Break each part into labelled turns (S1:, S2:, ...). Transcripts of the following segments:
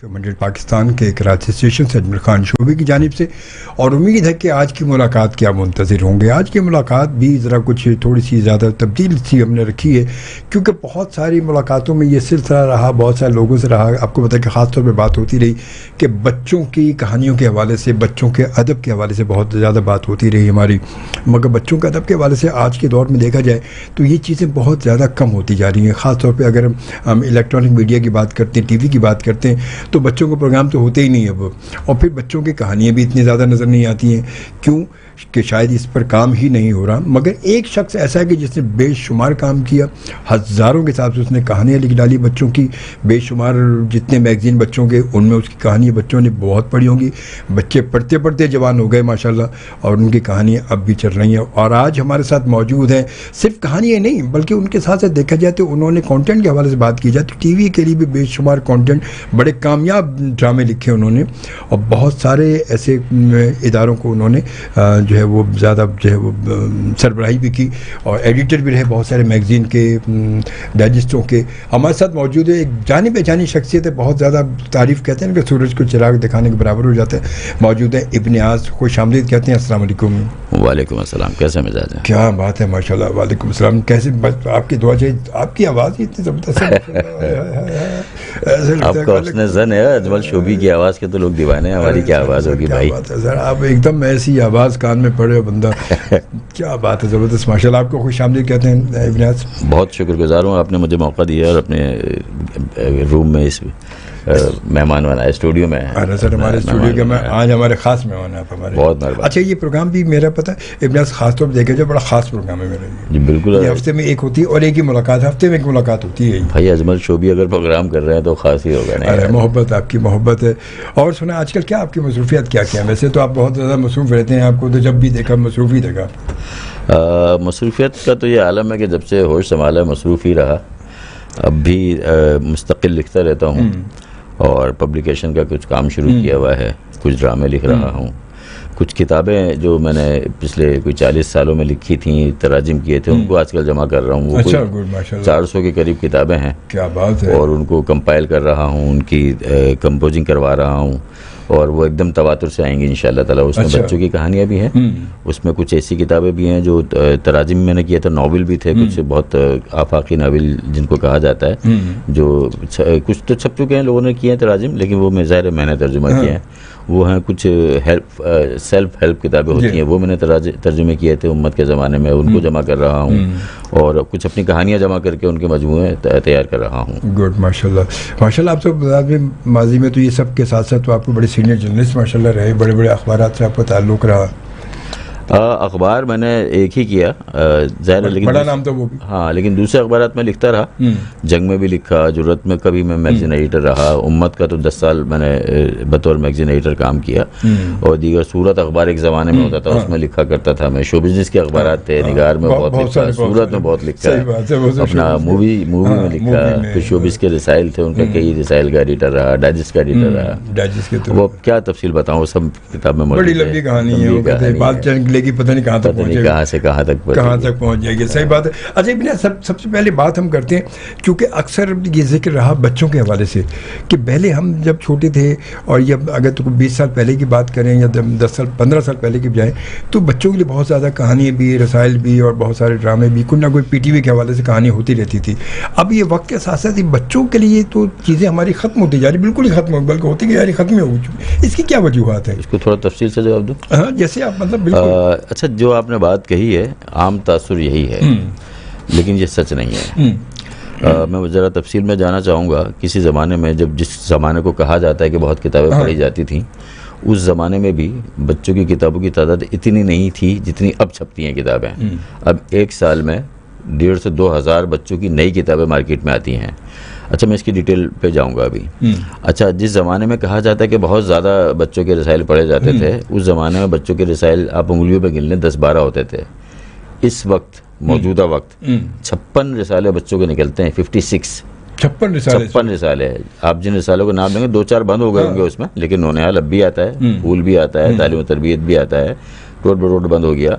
S1: Mendel Pakistan के Karachi station से अजमल खान शोबी की जानिब से, और उम्मीद है कि आज की मुलाकात क्या मुंतज़िर होंगे। आज की मुलाकात भी ज़रा कुछ थोड़ी सी ज़्यादा तब्दील सी हमने रखी है, क्योंकि बहुत सारी मुलाकातों में ये सिलसिला रहा, बहुत सारे लोगों से रहा। आपको पता है कि ख़ास तौर पर बात होती रही कि बच्चों की कहानियों के हवाले से, बच्चों के अदब के हवाले से बहुत ज़्यादा बात होती रही हमारी, मगर बच्चों के अदब के हवाले से आज के दौर में देखा जाए तो ये चीज़ें बहुत ज़्यादा कम होती जा रही हैं। ख़ास तौर पर अगर हम इलेक्ट्रॉनिक मीडिया की बात करते हैं, TV की बात करते हैं, तो बच्चों को प्रोग्राम तो होते ही नहीं है वो, और फिर बच्चों की कहानियाँ भी इतनी ज़्यादा नज़र नहीं आती हैं। क्यों कि शायद इस पर काम ही नहीं हो रहा। मगर एक शख्स ऐसा है कि जिसने बेशुमार काम किया, हज़ारों के हिसाब से उसने कहानियाँ लिख डाली बच्चों की, बेशुमार जितने मैगज़ीन बच्चों के, उनमें उसकी कहानियाँ बच्चों ने बहुत पढ़ी होंगी। बच्चे पढ़ते पढ़ते जवान हो गए माशाल्लाह, और उनकी कहानियाँ अब भी चल रही हैं। और आज हमारे साथ मौजूद हैं, सिर्फ कहानियाँ नहीं बल्कि उनके साथ साथ देखा जाए तो उन्होंने कॉन्टेंट के हवाले से बात की जाए तो TV के लिए भी बेशुमार कॉन्टेंट, बड़े कामयाब ड्रामे लिखे उन्होंने, और बहुत सारे ऐसे इदारों को उन्होंने जो है वो ज़्यादा जो है वो सरबराही भी की, और एडिटर भी रहे बहुत सारे मैगज़ीन के, डाइजेस्टों के। हमारे साथ मौजूद है एक जानी पहचानी शख्सियत है, बहुत ज़्यादा तारीफ़ कहते हैं कि सूरज को चिराग दिखाने के बराबर हो जाता है। मौजूद है इब्न आस, खुश आमदीद कहते हैं। अस्सलाम वालेकुम।
S2: वालेकुम अस्सलाम, कैसे मिजाज है?
S1: क्या बात है माशाल्लाह। वालेकुम अस्सलाम। कैसे आपकी दुआ चाहिए, आपकी आवाज़ ही इतनी ज़बरदस्त है।
S2: आपका उसने जन है अजमल शोबी की आवाज़ के तो लोग दीवाने हैं, हमारी क्या आवाज़ होगी भाई।
S1: बात है सर, आप एकदम ऐसी आवाज़ कान में पड़े हो बंदा। क्या बात है, ज़बरदस्त माशाल्लाह। आपको खुश आमदीद कहते हैं इब्न आस।
S2: बहुत शुक्रगुजार हूँ, आपने मुझे मौका दिया और अपने रूम में इस मेहमान बनाया, स्टूडियो में
S1: है सर, हमारे स्टूडियो के में आज हमारे खास मेहमान है आप हमारे।
S2: बहुत मेहरबानी।
S1: अच्छा, ये प्रोग्राम भी मेरा पता है इब्न आस, खास तौर पर देखा जाए बड़ा खास प्रोग्राम है मेरा
S2: जी। बिल्कुल,
S1: ये हफ्ते में एक होती है, और एक ही मुलाकात, हफ्ते में एक मुलाकात होती है
S2: भाई। अजमल शोबी अगर प्रोग्राम कर रहे हैं तो खास ही होगा।
S1: अरे मोहब्बत, आपकी मोहब्बत है। और सुना आजकल क्या आपकी मसरूफियत क्या क्या है? वैसे तो आप बहुत ज़्यादा मसरूफ़ रहते हैं, आपको तो जब भी देखा मसरूफ़ ही देखा।
S2: मसरूफियत का तो ये आलम है कि जब से होश संभाला है मसरूफ़ ही रहा। अब भी मुस्तकिल लिखता रहता हूँ, और पब्लिकेशन का कुछ काम शुरू किया हुआ है, कुछ ड्रामे लिख रहा हूँ, कुछ किताबें जो मैंने पिछले कोई 40 सालों में लिखी थी, तराजिम किए थे, उनको आजकल जमा कर रहा हूँ। वो
S1: अच्छा,
S2: 400 के करीब किताबें हैं।
S1: क्या बात है।
S2: और उनको कंपाइल कर रहा हूँ, उनकी कंपोजिंग करवा रहा हूँ, और वो एकदम तवातुर से आएंगी इंशाल्लाह ताला। उसमें बच्चों की कहानियाँ भी हैं, उसमें कुछ ऐसी किताबें भी हैं जो तराजिम मैंने किया था, नावल भी थे, कुछ बहुत आफाकी नावल जिनको कहा जाता है, जो कुछ तो छप चुके हैं, लोगों ने किए हैं तराजिम, लेकिन वो मैं ज़ाहिर मैंने तर्जुमा किए हैं। वो हैं कुछ सेल्फ हेल्प किताबें होती हैं, वो मैंने तर्जुमे किए थे उम्मत के ज़माने में, उनको जमा कर रहा हूँ, और कुछ अपनी कहानियाँ जमा करके उनके मजमूए तैयार कर रहा हूँ।
S1: गुड, माशाल्लाह माशाल्लाह। आप सब माजी में तो ये सब के साथ साथ तो आपको बड़े सीनियर जर्नलिस्ट माशाल्लाह रहे, बड़े बड़े अखबारात से आपका ताल्लुक़ रहा।
S2: अखबार मैंने एक ही किया, ज़ाहिर, लेकिन
S1: बड़ा नाम तो वो भी।
S2: हाँ, लेकिन दूसरे अखबारात में लिखता रहा। जंग में भी लिखा, जुर्रत में कभी मैं मैगज़ीन एडिटर रहा, उम्मत का तो 10 साल मैंने बतौर मैगज़ीन एडिटर काम किया, और दीगर सूरत अखबार एक ज़माने में होता था, उसमें लिखा करता था मैं। शो बिजनेस के अखबारात थे, निगार में बहुत लिखा, सूरत में बहुत लिखा, अपना मूवी में लिखा, फिर शोबिस के रिसाइल थे, उनका कई रिसाइल का एडिटर रहा, डाइजेस्ट का एडिटर रहा। वो क्या तफसील बताऊँ, सब किताब में
S1: बड़ी लंबी कहानी है, लेगी पता नहीं कहाँ तक पहुँचेगी,
S2: कहाँ से कहाँ तक
S1: पहुँच जाएगी। सही बात है। अच्छा इब्न, सबसे पहले बात हम करते हैं, क्योंकि अक्सर ये जिक्र रहा बच्चों के हवाले से कि पहले हम जब छोटे थे, और ये अगर तो 20 साल पहले की बात करें या 10 साल 15 साल पहले की बजाय, तो बच्चों के लिए बहुत ज़्यादा कहानियाँ भी, रसाइल भी, और बहुत सारे ड्रामे भी, कोई ना कोई PTV के हवाले से कहानी होती रहती थी। अब ये वक्त के साथ साथ बच्चों के लिए तो चीज़ें हमारी ख़त्म होती जा रही, बिल्कुल ही ख़त्म, बल्कि होती जा रही, ख़त्म हो चुकी। इसकी क्या वजूहत है?
S2: इसको थोड़ा तफसील से जवाब दूँ।
S1: हाँ, जैसे आप मतलब बिल्कुल।
S2: अच्छा, जो आपने बात कही है, आम तासुर यही है, लेकिन ये सच नहीं है। मैं ज़रा तफसील में जाना चाहूँगा। किसी ज़माने में, जब जिस ज़माने को कहा जाता है कि बहुत किताबें पढ़ी जाती थीं, उस ज़माने में भी बच्चों की किताबों की तादाद इतनी नहीं थी जितनी अब छपती हैं किताबें। अब एक साल में 1,500 से 2,000 बच्चों की नई किताबें मार्केट में आती हैं। अच्छा, मैं इसकी डिटेल पे जाऊंगा अभी। अच्छा, जिस ज़माने में कहा जाता है कि बहुत ज़्यादा बच्चों के रसाइल पढ़े जाते थे, उस ज़माने में बच्चों के रसाइल आप उंगलियों पे गिन लें 10-12 होते थे। इस वक्त, मौजूदा वक्त 56 रसाले बच्चों के निकलते हैं। 56 रिसाले। आप जिन रिसालों को नाम देंगे 2-4 बंद हो गए होंगे उसमें, लेकिन नौनिहाल अब भी आता है, फूल भी आता है, तालीम और तरबियत भी आता है, रोड बरोड बंद हो गया।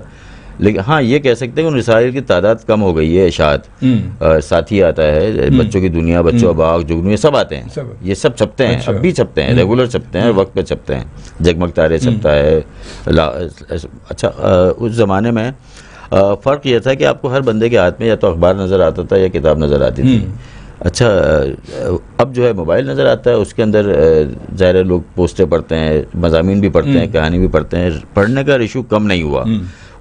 S2: लेकिन हाँ ये कह सकते हैं कि उन रसाइल की तादाद कम हो गई है शायद। साथी आता है, बच्चों की दुनिया, बच्चों बाग, जुगनू, ये सब आते हैं, ये सब छपते हैं। अब भी छपते हैं, रेगुलर छपते हैं, वक्त पे छपते हैं। जगमग तारे छपता है। अच्छा, उस ज़माने में फ़र्क यह था कि आपको हर बंदे के हाथ में या तो अखबार नज़र आता था या किताब नज़र आती थी। अच्छा, अब जो है मोबाइल नज़र आता है, उसके अंदर ज़ाहिर लोग पोस्टें पढ़ते हैं, मज़ामीन भी पढ़ते हैं, कहानी भी पढ़ते हैं। पढ़ने का इशू कम नहीं हुआ,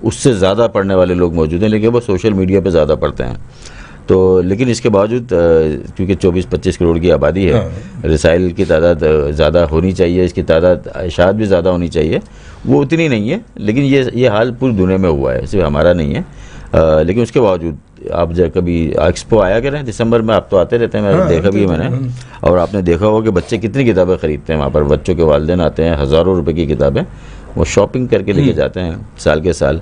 S2: उससे ज़्यादा पढ़ने वाले लोग मौजूद हैं, लेकिन वो सोशल मीडिया पे ज़्यादा पढ़ते हैं। तो लेकिन इसके बावजूद क्योंकि 24-25 करोड़ की आबादी है, रसाइल की तादाद ज़्यादा होनी चाहिए, इसकी तादाद शायद भी ज़्यादा होनी चाहिए, वो उतनी नहीं है। लेकिन ये हाल पूरी दुनिया में हुआ है, सिर्फ हमारा नहीं है। लेकिन उसके बावजूद आप जब कभी एक्सपो आया करें दिसंबर में, आप तो आते रहते हैं, मैंने देखा भी है मैंने, और आपने देखा होगा कि बच्चे कितनी किताबें खरीदते हैं वहाँ पर। बच्चों के वालिदैन आते हैं, हज़ारों रुपए की किताबें वो शॉपिंग करके लेके जाते हैं साल के साल।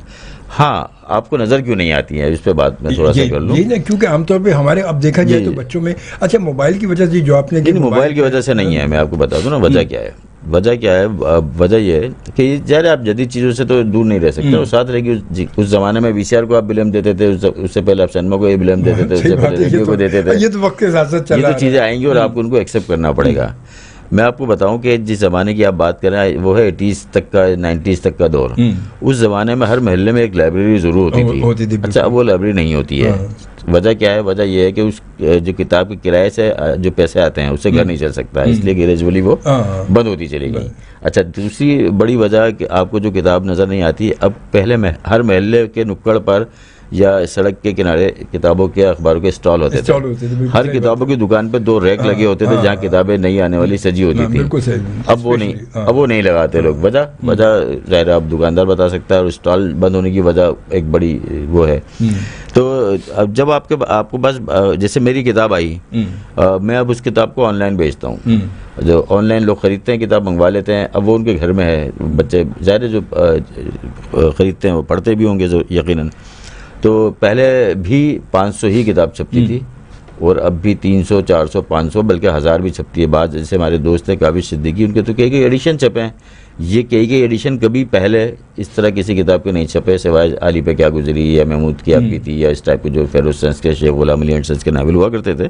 S2: हाँ, आपको नज़र क्यों नहीं आती है, इस पे बात मैं थोड़ा सा कर लूँ।
S1: यही ना, क्योंकि आमतौर पे हमारे अब देखा जाए तो बच्चों में, अच्छा मोबाइल की वजह से जो आपने,
S2: लेकिन मोबाइल की वजह से नहीं है, मैं आपको बता दूं ना वजह क्या है। वजह क्या है? वजह यह है कि ज़ाहिर आप जदीद चीज़ों से तो दूर नहीं रह सकते, और साथ रहेगी उस ज़माने में वीसीआर को आप बिलम देते थे, उससे पहले आप सिनेमा को ये बिलम देते थे, उससे पहले रेडियो को देते थे।
S1: ये तो वक्त के साथ साथ चल रहा है,
S2: ये तो चीज़ें आएंगी और आपको उनको एक्सेप्ट करना पड़ेगा। मैं आपको बताऊं कि जिस ज़माने की आप बात कर रहे हैं वो है 80s तक का, 90s तक का दौर। उस ज़माने में हर महल्ले में एक लाइब्रेरी ज़रूर होती थी। अच्छा, अब वो लाइब्रेरी नहीं होती है। वजह क्या है? वजह यह है कि उस जो किताब के किराए से जो पैसे आते हैं उससे घर नहीं चल सकता, इसलिए ग्रेजुअली वो बंद होती चली गई। अच्छा, दूसरी बड़ी वजह कि आपको जो किताब नज़र नहीं आती, अब पहले हर महल्ले के नुक्कड़ पर या सड़क के किनारे किताबों के, अखबारों के स्टॉल होते थे। हर किताबों की दुकान पे 2 रैक लगे होते थे जहाँ किताबें नई आने वाली सजी होती थी। अब वो नहीं लगाते लोग। वजह ज़ाहिर आप दुकानदार बता सकता है, और स्टॉल बंद होने की वजह एक बड़ी वो है। तो अब जब आपको बस जैसे मेरी किताब आई, मैं अब उस किताब को ऑनलाइन बेचता हूँ। जो ऑनलाइन लोग खरीदते हैं, किताब मंगवा लेते हैं, अब वो उनके घर में है। बच्चे ज़ाहिर जो खरीदते हैं वो पढ़ते भी होंगे यकीनन। तो पहले भी 500 ही किताब छपती थी, और अब भी 300, 400, 500 बल्कि 1000 भी छपती है। बाद जैसे हमारे दोस्त हैं काबिज सिद्दीकी, उनके तो कई एडिशन छपे हैं। ये कई एडिशन कभी पहले इस तरह किसी किताब के नहीं छपे, सिवाय अली पे क्या गुजरी या महमूद की आपकी थी, या इस टाइप के जो फेरोज सन्स के, शेख गुलाम अली एंड सन्स के नावल हुआ करते थे।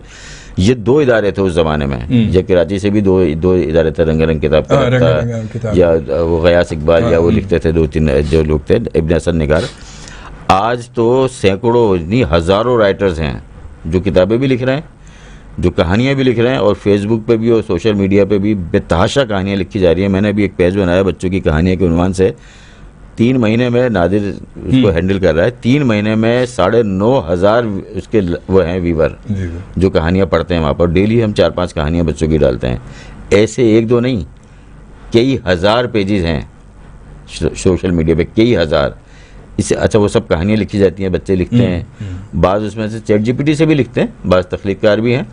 S2: ये 2 इदारे थे उस ज़माने में। या कराची से भी दो इदारे थे, रंग रंग किताब का, या वो गयास इकबाल, या वो लिखते थे 2-3 जो लोग थे, इब्न हसन निगार। आज तो सैकड़ों नहीं हज़ारों राइटर्स हैं जो किताबें भी लिख रहे हैं, जो कहानियाँ भी लिख रहे हैं, और फेसबुक पे भी और सोशल मीडिया पे भी बेतहाशा कहानियाँ लिखी जा रही हैं। मैंने अभी एक पेज बनाया बच्चों की कहानियाँ के उन्वान से। 3 महीने में नादिर उसको हैंडल कर रहा है। 3 महीने में 9,500 उसके वो हैं व्यूवर जो कहानियाँ पढ़ते हैं वहाँ पर। डेली हम 4-5 कहानियाँ बच्चों की डालते हैं। ऐसे 1-2 नहीं, कई हज़ार पेजेस हैं सोशल मीडिया पे, कई हज़ार। इससे अच्छा वो सब कहानियाँ लिखी जाती हैं, बच्चे लिखते हैं। बाज़ उसमें से चैट जीपीटी से भी लिखते हैं, बाज़ तख्लीक़कार भी हैं।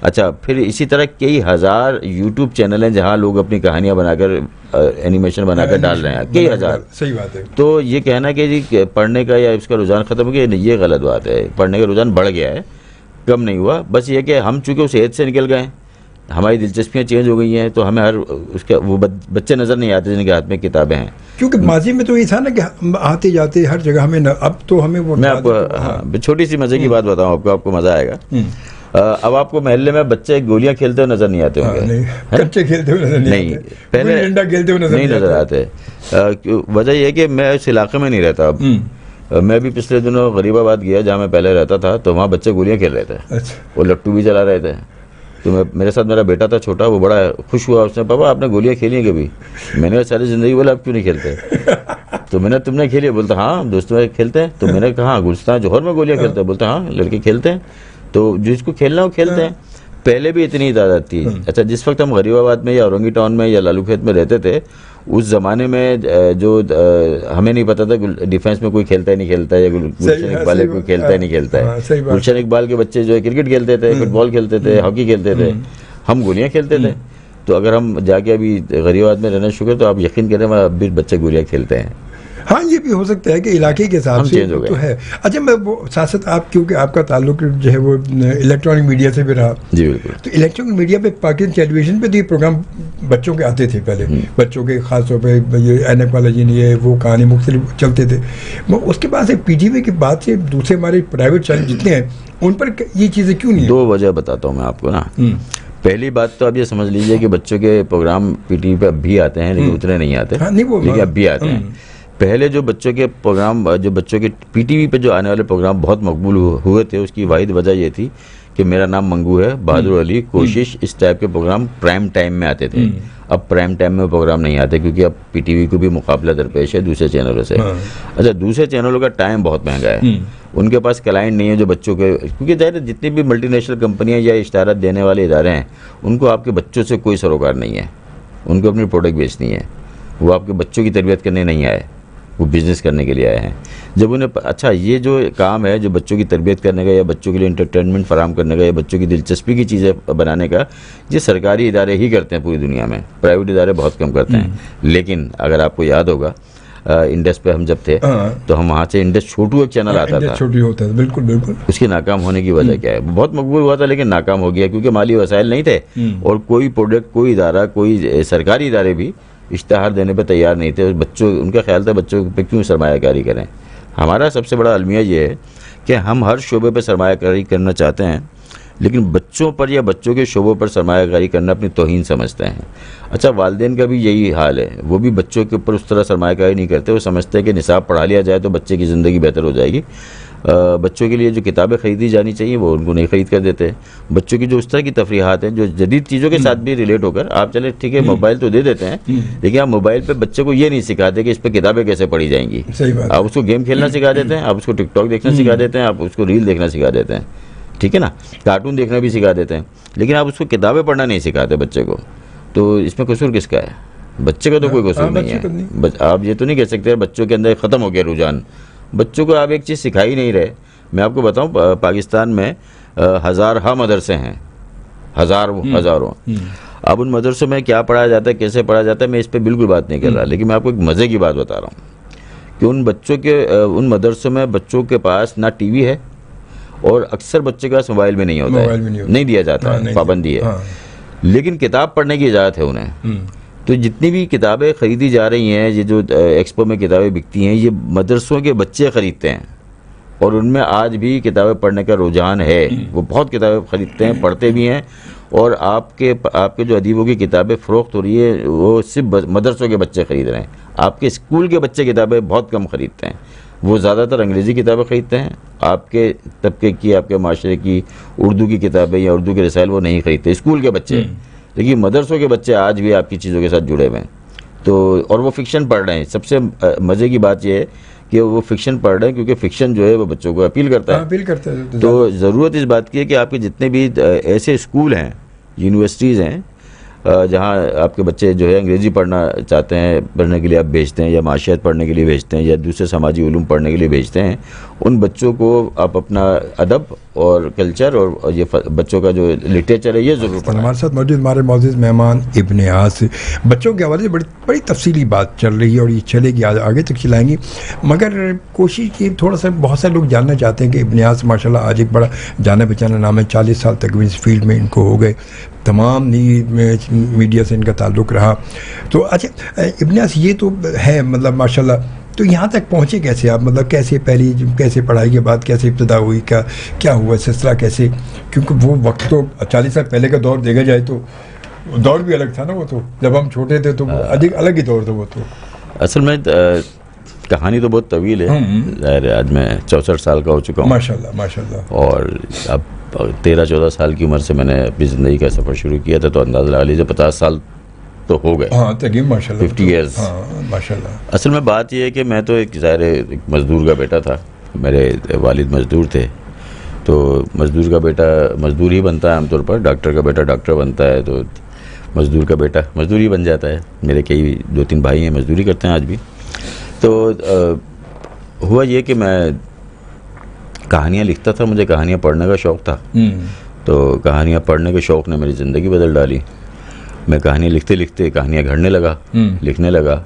S2: अच्छा, फिर इसी तरह कई हज़ार यूट्यूब चैनल हैं जहाँ लोग अपनी कहानियाँ बनाकर एनिमेशन बनाकर डाल रहे हैं, कई हज़ार।
S1: सही बात है।
S2: तो ये कहना कि जी पढ़ने का या इसका रुझान ख़त्म हो गया, ये गलत बात है। पढ़ने का रुझान बढ़ गया है, कम नहीं हुआ। बस ये कि हम चूँकि उस एज से निकल गए हैं, हमारी दिलचस्पियाँ चेंज हो गई हैं, तो हमें हर उसके वो बच्चे नज़र नहीं आते जिनके हाथ में किताबें हैं।
S1: क्योंकि माजी में तो ये था ना कि आते जाते हर जगह हमें अब तो हमें वो,
S2: मैं आपको छोटी सी मज़े की बात बताऊँ, आपको मज़ा आएगा। अब आपको महल्ले में बच्चे गोलियां खेलते हुए नजर नहीं आते होंगे,
S1: कच्चे खेलते हुए नजर नहीं आते,
S2: पहले
S1: डंडा खेलते हुए
S2: नहीं नजर आते। वजह यह कि मैं इस इलाके में नहीं रहता अब। मैं भी पिछले दिनों गरीबाबाद गया जहाँ मैं पहले रहता था, तो वहाँ बच्चे गोलियां खेल रहे थे, वो लट्टू भी चला रहे थे। तो मेरे साथ मेरा बेटा था छोटा, वो बड़ा खुश हुआ, उसने पापा आपने गोलियां खेली हैं कभी? मैंने कहा सारी जिंदगी। बोला आप क्यों नहीं खेलते? तो मैंने तुमने खेली? बोलता हाँ दोस्तों में खेलते हैं। तो मैंने कहा हाँ गुलिस्तान जौहर में गोलियां खेलते हैं? बोलता हाँ लड़के खेलते हैं। तो जिसको खेलना हो खेलते हैं। पहले भी इतनी तादाद थी। अच्छा, जिस वक्त हम गरीबाबाद में या औरंगी टाउन में या लालू खेत में रहते थे, उस ज़माने में जो हमें नहीं पता था डिफेंस में कोई खेलता है नहीं खेलता है, या गुलशन इकबाल कोई खेलता है नहीं खेलता है। गुलशन इकबाल के बच्चे जो है क्रिकेट खेलते थे, फुटबॉल खेलते थे, हॉकी खेलते थे, हम गोलियाँ खेलते थे। तो अगर हम जाके अभी गरीबाबाद में रहना शुरू करें तो आप यकीन करें वहाँ अब भी बच्चे गोलियाँ खेलते हैं।
S1: हाँ, ये भी हो सकता है कि इलाके के हिसाब से तो है। अच्छा, मैं वो साथ साथ आप, क्योंकि आपका ताल्लुक जो है वो इलेक्ट्रॉनिक मीडिया से भी रहा।
S2: जी बिल्कुल।
S1: तो इलेक्ट्रॉनिक मीडिया पे पाकिस्तान टेलीविजन पे तो ये प्रोग्राम बच्चों के आते थे पहले, बच्चों के खास तौर पे ये ऐनक वाला जी ये वो कहानी मुख्तलिफ चलते थे। उसके बाद से पीटीवी के बाद से दूसरे हमारे प्राइवेट चैनल जितने हैं उन पर ये चीज़ें क्यों नहीं है?
S2: दो वजह बताता हूँ मैं आपको ना। पहली बात तो आप ये समझ लीजिए कि बच्चों के प्रोग्राम पीटीवी पे अब भी आते हैं, लेकिन उतने नहीं आते।
S1: हाँ, नहीं वो
S2: लेकिन अब भी आते हैं। पहले जो बच्चों के प्रोग्राम, जो बच्चों के पीटीवी पे जो आने वाले प्रोग्राम बहुत मकबूल हुए थे, उसकी वाहिद वजह ये थी कि मेरा नाम मंगू है, बहादुर अली, कोशिश, इस टाइप के प्रोग्राम प्राइम टाइम में आते थे। अब प्राइम टाइम में प्रोग्राम नहीं आते क्योंकि अब पीटीवी को भी मुकाबला दरपेश है दूसरे चैनलों से। अच्छा, दूसरे चैनलों का टाइम बहुत महंगा है, उनके पास क्लाइंट नहीं है जो बच्चों के, क्योंकि ज़ाहिर जितनी भी मल्टीनेशनल कंपनियां या इश्तारात देने वाले इदारे हैं उनको आपके बच्चों से कोई सरोकार नहीं है, उनको अपनी प्रोडक्ट बेचनी है। वो आपके बच्चों की तरबियत करने नहीं आए, वो बिज़नेस करने के लिए आए हैं। जब उन्हें अच्छा ये जो काम है जो बच्चों की तरबियत करने का या बच्चों के लिए इंटरटेनमेंट फराहम करने का या बच्चों की दिलचस्पी की चीज़ें बनाने का, ये सरकारी इदारे ही करते हैं पूरी दुनिया में, प्राइवेट इदारे बहुत कम करते हैं। लेकिन अगर आपको याद होगा इंडस पे हम जब थे तो हम वहाँ से इंडस छोटू एक चैनल आता था,
S1: छोटी होता है, बिल्कुल बिल्कुल।
S2: उसके नाकाम होने की वजह क्या है? बहुत मकबूल हुआ था लेकिन नाकाम हो गया क्योंकि माली वसाइल नहीं थे और कोई प्रोडक्ट, कोई इदारा, कोई सरकारी इदारे भी इश्तहार देने पे तैयार नहीं थे। बच्चों, उनका ख्याल था बच्चों पे क्यों सरमायाकारी करें। हमारा सबसे बड़ा अलमिया ये है कि हम हर शोबे पर सरमायाकारी करना चाहते हैं, लेकिन बच्चों पर या बच्चों के शोबों पर सरमायाकारी करना अपनी तौहीन समझते हैं। अच्छा, वालिदैन का भी यही हाल है, वो भी बच्चों के ऊपर उस तरह सरमायाकारी नहीं करते। वो समझते हैं कि निसाब पढ़ा लिया जाए तो बच्चे की ज़िंदगी बेहतर हो जाएगी। बच्चों के लिए जो किताबें ख़रीदी जानी चाहिए वो उनको नहीं ख़रीद कर देते। बच्चों की जो उस तरह की तफरीहात हैं जो जदीद चीज़ों के साथ भी रिलेट होकर, आप चले ठीक है मोबाइल तो दे देते हैं, लेकिन आप मोबाइल पे बच्चे को ये नहीं सिखाते कि इस पर किताबें कैसे पढ़ी जाएंगी। आप उसको गेम खेलना सिखा देते हैं, आप उसको टिकटॉक देखना सिखा देते हैं, आप उसको रील देखना सिखा देते हैं, ठीक है ना, कार्टून देखना भी सिखा देते हैं, लेकिन आप उसको किताबें पढ़ना नहीं सिखाते बच्चे को। तो इसमें कसूर किसका है? बच्चे का तो कोई कसूर नहीं है। आप ये तो नहीं कह सकते बच्चों के अंदर ख़त्म हो गया रुझान। बच्चों को आप एक चीज़ सिखाई नहीं रहे। मैं आपको बताऊं, पाकिस्तान में हज़ार मदरसे हैं, हज़ारों। अब उन मदरसों में क्या पढ़ाया जाता है, कैसे पढ़ाया जाता है, मैं इस पर बिल्कुल बात नहीं कर रहा, लेकिन मैं आपको एक मज़े की बात बता रहा हूँ कि उन मदरसों में बच्चों के पास ना टीवी है और अक्सर बच्चे के पास मोबाइल में नहीं होता है, नहीं दिया जाता है, पाबंदी है। लेकिन किताब पढ़ने की इजाज़त है उन्हें। तो जितनी भी किताबें ख़रीदी जा रही हैं, ये जो एक्सपो में किताबें बिकती हैं, ये मदरसों के बच्चे ख़रीदते हैं और उनमें आज भी किताबें पढ़ने का रुझान है। वो बहुत किताबें ख़रीदते हैं, पढ़ते भी हैं। और आपके जो अदीबों की किताबें फ़रोख्त हो रही है वो सिर्फ मदरसों के बच्चे ख़रीद रहे हैं। आपके स्कूल के बच्चे किताबें बहुत कम ख़रीदते हैं, वो ज़्यादातर अंग्रेज़ी किताबें ख़रीदते हैं। आपके तबके की, आपके माशरे की उर्दू की किताबें या उर्दू के रसाइल वो नहीं ख़रीदते स्कूल के बच्चे। लेकिन मदरसों के बच्चे आज भी आपकी चीज़ों के साथ जुड़े हुए हैं। तो और वो फ़िक्शन पढ़ रहे हैं। सबसे मज़े की बात यह है कि वो फ़िक्शन पढ़ रहे हैं क्योंकि फ़िक्शन जो है वो बच्चों को अपील करता है। तो ज़रूरत इस बात की है कि आपके जितने भी ऐसे स्कूल हैं, यूनिवर्सिटीज़ हैं जहाँ आपके बच्चे जो है अंग्रेज़ी पढ़ना चाहते हैं, पढ़ने के लिए आप भेजते हैं, या माशियत पढ़ने के लिए भेजते हैं, या दूसरे समाजी उलूम पढ़ने के लिए भेजते हैं, उन बच्चों को आप अपना अदब और कल्चर और ये बच्चों का जो लिटरेचर है ये ज़रूर पढ़ें।
S1: हमारे साथ मौजूद हमारे मौजूद मेहमान इब्न यास, बच्चों के हवाले से बड़ी तफसीली बात चल रही है और ये चलेगी, आगे तक चलाएंगी। मगर कोशिश की थोड़ा सा, बहुत सारे लोग जानना चाहते हैं कि इब्न यास माशाल्लाह आज एक बड़ा जाना पहचाना नाम है, 40 साल तक इस फील्ड में इनको हो गए, तमाम मीडिया से इनका ताल्लुक़ रहा। तो अच्छा इब्न यास, ये तो है मतलब माशाल्लाह, तो यहाँ तक पहुँचे कैसे आप? मतलब कैसे पढ़ाई के बाद कैसे इब्तिदा हुई, क्या हुआ सिलसिला कैसे? क्योंकि वो वक्त तो 40 साल पहले का दौर देखा जाए तो दौर भी अलग था ना। वो तो जब हम छोटे थे तो अधिक अलग ही दौर था वो तो।
S2: असल में कहानी तो बहुत तवील है। आज मैं 64 साल का हो चुका हूँ
S1: माशाल्लाह।
S2: और अब 13-14 साल की उम्र से मैंने अपनी ज़िंदगी का सफ़र शुरू किया था, तो अंदाज़ा लगा लीजिए 50 साल तो हो गए।
S1: हाँ तकरीबन माशाल्लाह
S2: 50 ईयर्स।
S1: हाँ माशाल्लाह।
S2: असल में बात यह है कि मैं तो एक मज़दूर का बेटा था। मेरे वालिद मज़दूर थे, तो मज़दूर का बेटा मज़दूर ही बनता है आमतौर पर। डॉक्टर का बेटा डॉक्टर बनता है, तो मज़दूर का बेटा मज़दूर ही बन जाता है। मेरे कई 2-3 भाई हैं मज़दूरी करते हैं आज भी। तो हुआ ये कि मैं कहानियाँ लिखता था, मुझे कहानियाँ पढ़ने का शौक़ था। तो कहानियाँ पढ़ने के शौक़ ने मेरी ज़िंदगी बदल डाली। मैं कहानियाँ लिखते लिखते कहानियाँ घड़ने लगा, लिखने लगा।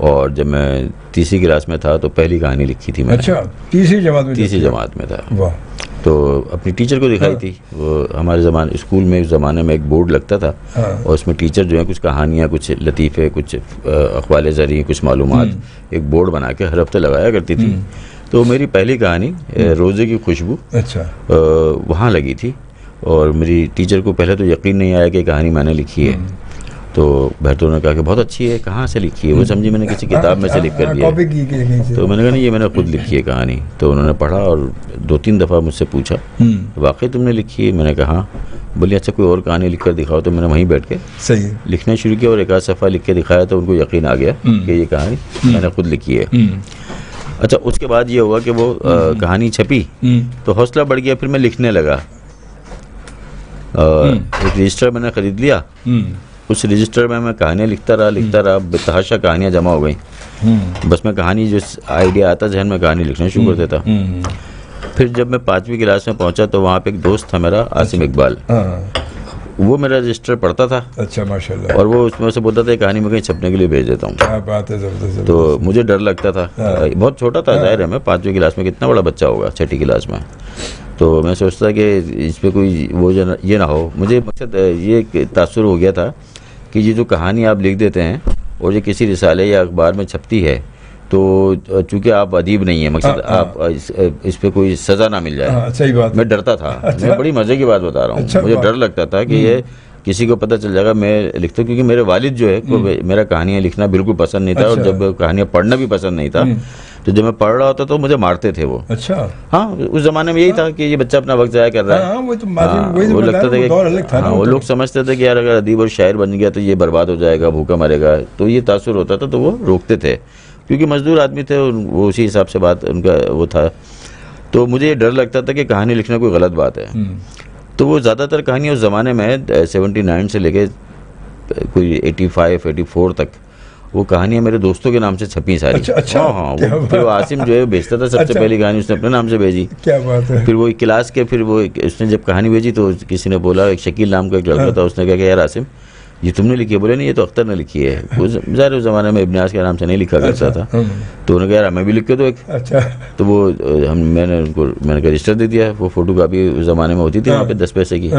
S2: और जब मैं तीसरी क्लास में था तो पहली कहानी लिखी थी मैंने।
S1: अच्छा, तीसरी जमात में?
S2: तीसरी जमात में था।
S1: वाह।
S2: तो अपनी टीचर को दिखाई थी। वो हमारे ज़माने स्कूल में उस ज़माने में एक बोर्ड लगता था और उसमें टीचर जो है कुछ कहानियाँ, कुछ लतीफ़े, कुछ अक़वाल ज़री, कुछ मालूमात एक बोर्ड बना के हर हफ्ते लगाया करती थी। तो मेरी पहली कहानी रोज़े की खुशबू वहाँ लगी थी और मेरी टीचर को पहले तो यकीन नहीं आया कि कहानी मैंने लिखी है। तो बहरतौर ने कहा कि बहुत अच्छी है, कहाँ से लिखी है? वो समझी मैंने किसी किताब में से लिख कर दिया। तो मैंने कहा नहीं, ये मैंने खुद लिखी है कहानी। तो उन्होंने पढ़ा और 2-3 दफ़ा मुझसे पूछा वाकई तुमने लिखी है? मैंने कहा। बोली अच्छा कोई और कहानी लिख कर दिखाओ। तो मैंने वहीं बैठ के
S1: सही
S2: लिखना शुरू किया और एक आध सफ़ा लिख के दिखाया तो उनको यकीन आ गया कि ये कहानी मैंने खुद लिखी है। अच्छा, उसके बाद ये हुआ कि वो कहानी छपी तो हौसला बढ़ गया, फिर मैं लिखने लगा। एक रजिस्टर मैंने ख़रीद लिया, उस रजिस्टर में मैं कहानियाँ लिखता रहा, बेतहाशा कहानियाँ जमा हो गई। बस मैं कहानी जो आइडिया आता जहन में कहानी लिखना शुरू कर देता। फिर जब मैं 5वीं क्लास में पहुंचा तो वहाँ पे एक दोस्त था मेरा, आसिम इकबाल, वो मेरा रजिस्टर पढ़ता था।
S1: अच्छा, माशाल्लाह।
S2: और वो उसमें से बोलता था कहानी में कहीं छपने के लिए भेज देता हूँ।
S1: क्या बात है, जबरदस्त।
S2: तो मुझे डर लगता था, बहुत छोटा था, जाहिर है मैं 5वीं क्लास में, कितना बड़ा बच्चा होगा 6ठी क्लास में। तो मैं सोचता कि इस पर कोई वो ये ना हो। मुझे मकसद ये तासुर हो गया था कि ये जो कहानी आप लिख देते हैं और ये किसी रिसाले या अखबार में छपती है तो चूंकि आप अदीब नहीं है, मकसद आप इस पे कोई सज़ा ना मिल जाए।
S1: सही बात।
S2: मैं डरता था।
S1: अच्छा?
S2: मैं बड़ी मज़े की बात बता रहा हूँ।
S1: अच्छा,
S2: मुझे डर लगता था कि ये किसी को पता चल जाएगा मैं लिखता हूँ, क्योंकि मेरे वालिद जो है को मेरा कहानियाँ लिखना बिल्कुल पसंद नहीं था। और जब कहानियाँ पढ़ना भी पसंद नहीं था, तो जब मैं पढ़ रहा होता तो मुझे मारते थे वो।
S1: अच्छा।
S2: हाँ, उस जमाने में यही था कि ये बच्चा अपना वक्त ज़ाया कर रहा है। वो लगता था कि वो लोग समझते थे कि यार अगर अदीब और शायर बन गया तो ये बर्बाद हो जाएगा, भूखा मरेगा। तो ये तासुर होता था, तो वो रोकते थे, क्योंकि मजदूर आदमी थे, वो उसी हिसाब से बात उनका वो था। तो मुझे ये डर लगता था कि कहानी लिखना कोई गलत बात है। तो वो ज़्यादातर कहानियाँ उस ज़माने में 79 से लेके कोई 85-84 तक वो कहानियाँ मेरे दोस्तों के नाम से छपी सारी।
S1: अच्छा।
S2: हाँ, फिर वो आसिम जो है बेचता था, सबसे पहली कहानी उसने अपने नाम से भेजी।
S1: क्या बात है।
S2: फिर वो क्लास के, फिर वो उसने जब कहानी भेजी तो किसी ने बोला, एक शकील नाम का एक लड़का था, उसने कहा कि यार आसिम ये तुमने लिखी है? बोले नहीं, ये तो अख्तर ने लिखी है। वो ज़ाहिर उस ज़माने में इब्नास के नाम से नहीं लिखा करता था। तो उन्होंने कहा यार मैं भी लिख के दो एक।
S1: अच्छा।
S2: तो वो मैंने रजिस्टर दे दिया। वो फोटो कापी उस ज़माने में होती थी वहाँ पे 10 पैसे की।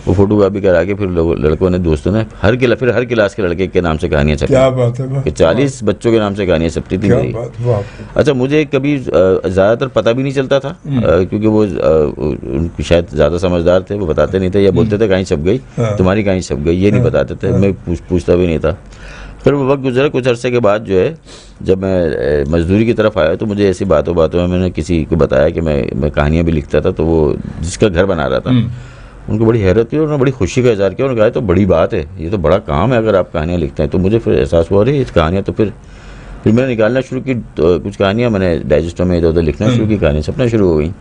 S2: वो फोटो कापी करा के फिर लड़कों ने, दोस्तों ने हर क्लास के लड़के के नाम से कहानियाँ छपी।
S1: क्या बात है।
S2: कि 40 बच्चों के नाम से कहानियाँ छपती थी मेरी। अच्छा, मुझे कभी ज़्यादातर पता भी नहीं चलता था, क्योंकि वो शायद ज़्यादा समझदार थे, वो बताते नहीं थे, या बोलते थे कहीं छप गई, तुम्हारी कहीं छप गई, ये नहीं बताते थे। मैं पूछता भी नहीं था। फिर वो वक्त गुजरा, कुछ अरसे के बाद जो है जब मैं मजदूरी की तरफ आया तो मुझे ऐसी बातों में मैंने किसी को बताया कि मैं कहानियाँ भी लिखता था। तो वो जिसका घर बना रहा था, उनको बड़ी हैरत हुई, उन्होंने बड़ी खुशी का इज़हार किया। उन्होंने कहा तो बड़ी बात है, ये तो बड़ा काम है अगर आप कहानियाँ लिखते हैं। तो मुझे फिर एहसास हुआ अरे इस कहानियाँ तो फिर मैंने निकालना शुरू की। तो कुछ कहानियाँ मैंने डाइजेस्टों में इधर उधर लिखना शुरू की, कहानियाँ छपना शुरू हो गई।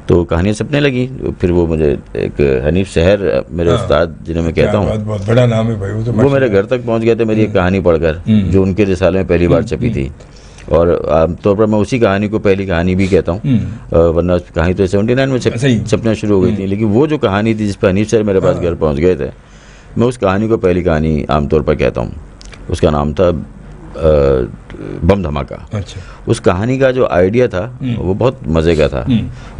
S2: तो कहानियाँ छपने लगी। फिर वो मुझे एक हनीफ सहर, मेरे उस्ताद जिन्हें मैं कहता हूँ,
S1: बहुत बड़ा नाम है भाई, वो
S2: मेरे घर तक पहुँच गए थे मेरी एक कहानी पढ़कर, जो उनके रिसाले में पहली बार छपी थी। और आमतौर पर मैं उसी कहानी को पहली कहानी भी कहता हूँ, वरना कहानी तो 79 में छपना शुरू हो गई थी। लेकिन वो जो कहानी थी जिस पर हनीफ सर मेरे पास घर पहुँच गए थे, मैं उस कहानी को पहली कहानी आमतौर पर कहता हूँ। उसका नाम था बम धमाका।
S1: अच्छा।
S2: उस कहानी का जो आइडिया था वो बहुत मज़े का था।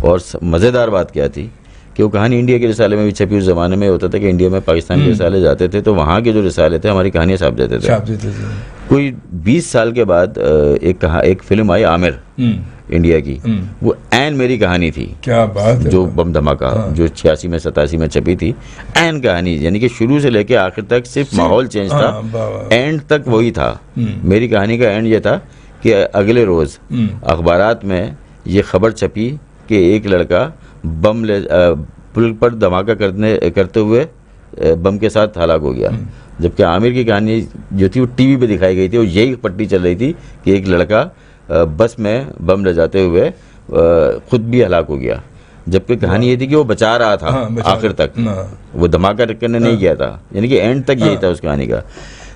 S2: और मज़ेदार बात क्या थी कि वो कहानी इंडिया के रिसाले में भी छपी। उस ज़माने में होता था कि इंडिया में पाकिस्तान के रिसाले जाते थे तो वहाँ के जो रिसाले थे हमारी कहानियाँ छाप देते थे। कोई 20 साल के बाद एक फिल्म आई आमिर, इंडिया की, वो ऐन मेरी कहानी थी।
S1: क्या बात है।
S2: जो बम धमाका, जो 86 में 87 में छपी थी, ऐन कहानी, यानी कि शुरू से लेके आखिर तक सिर्फ माहौल चेंज था, एंड तक वही था। मेरी कहानी का एंड ये था कि अगले रोज़ अखबारात में ये खबर छपी कि एक लड़का बम पुल पर धमाका करते हुए बम के साथ हलाक हो गया। जबकि आमिर की कहानी जो थी वो टीवी पे दिखाई गई थी और यही पट्टी चल रही थी कि एक लड़का बस में बम ले जाते हुए खुद भी हलाक हो गया। जबकि कहानी ये थी कि वो बचा रहा था आखिर तक, वो धमाका करने नहीं गया था, यानी कि एंड तक यही था उस कहानी का।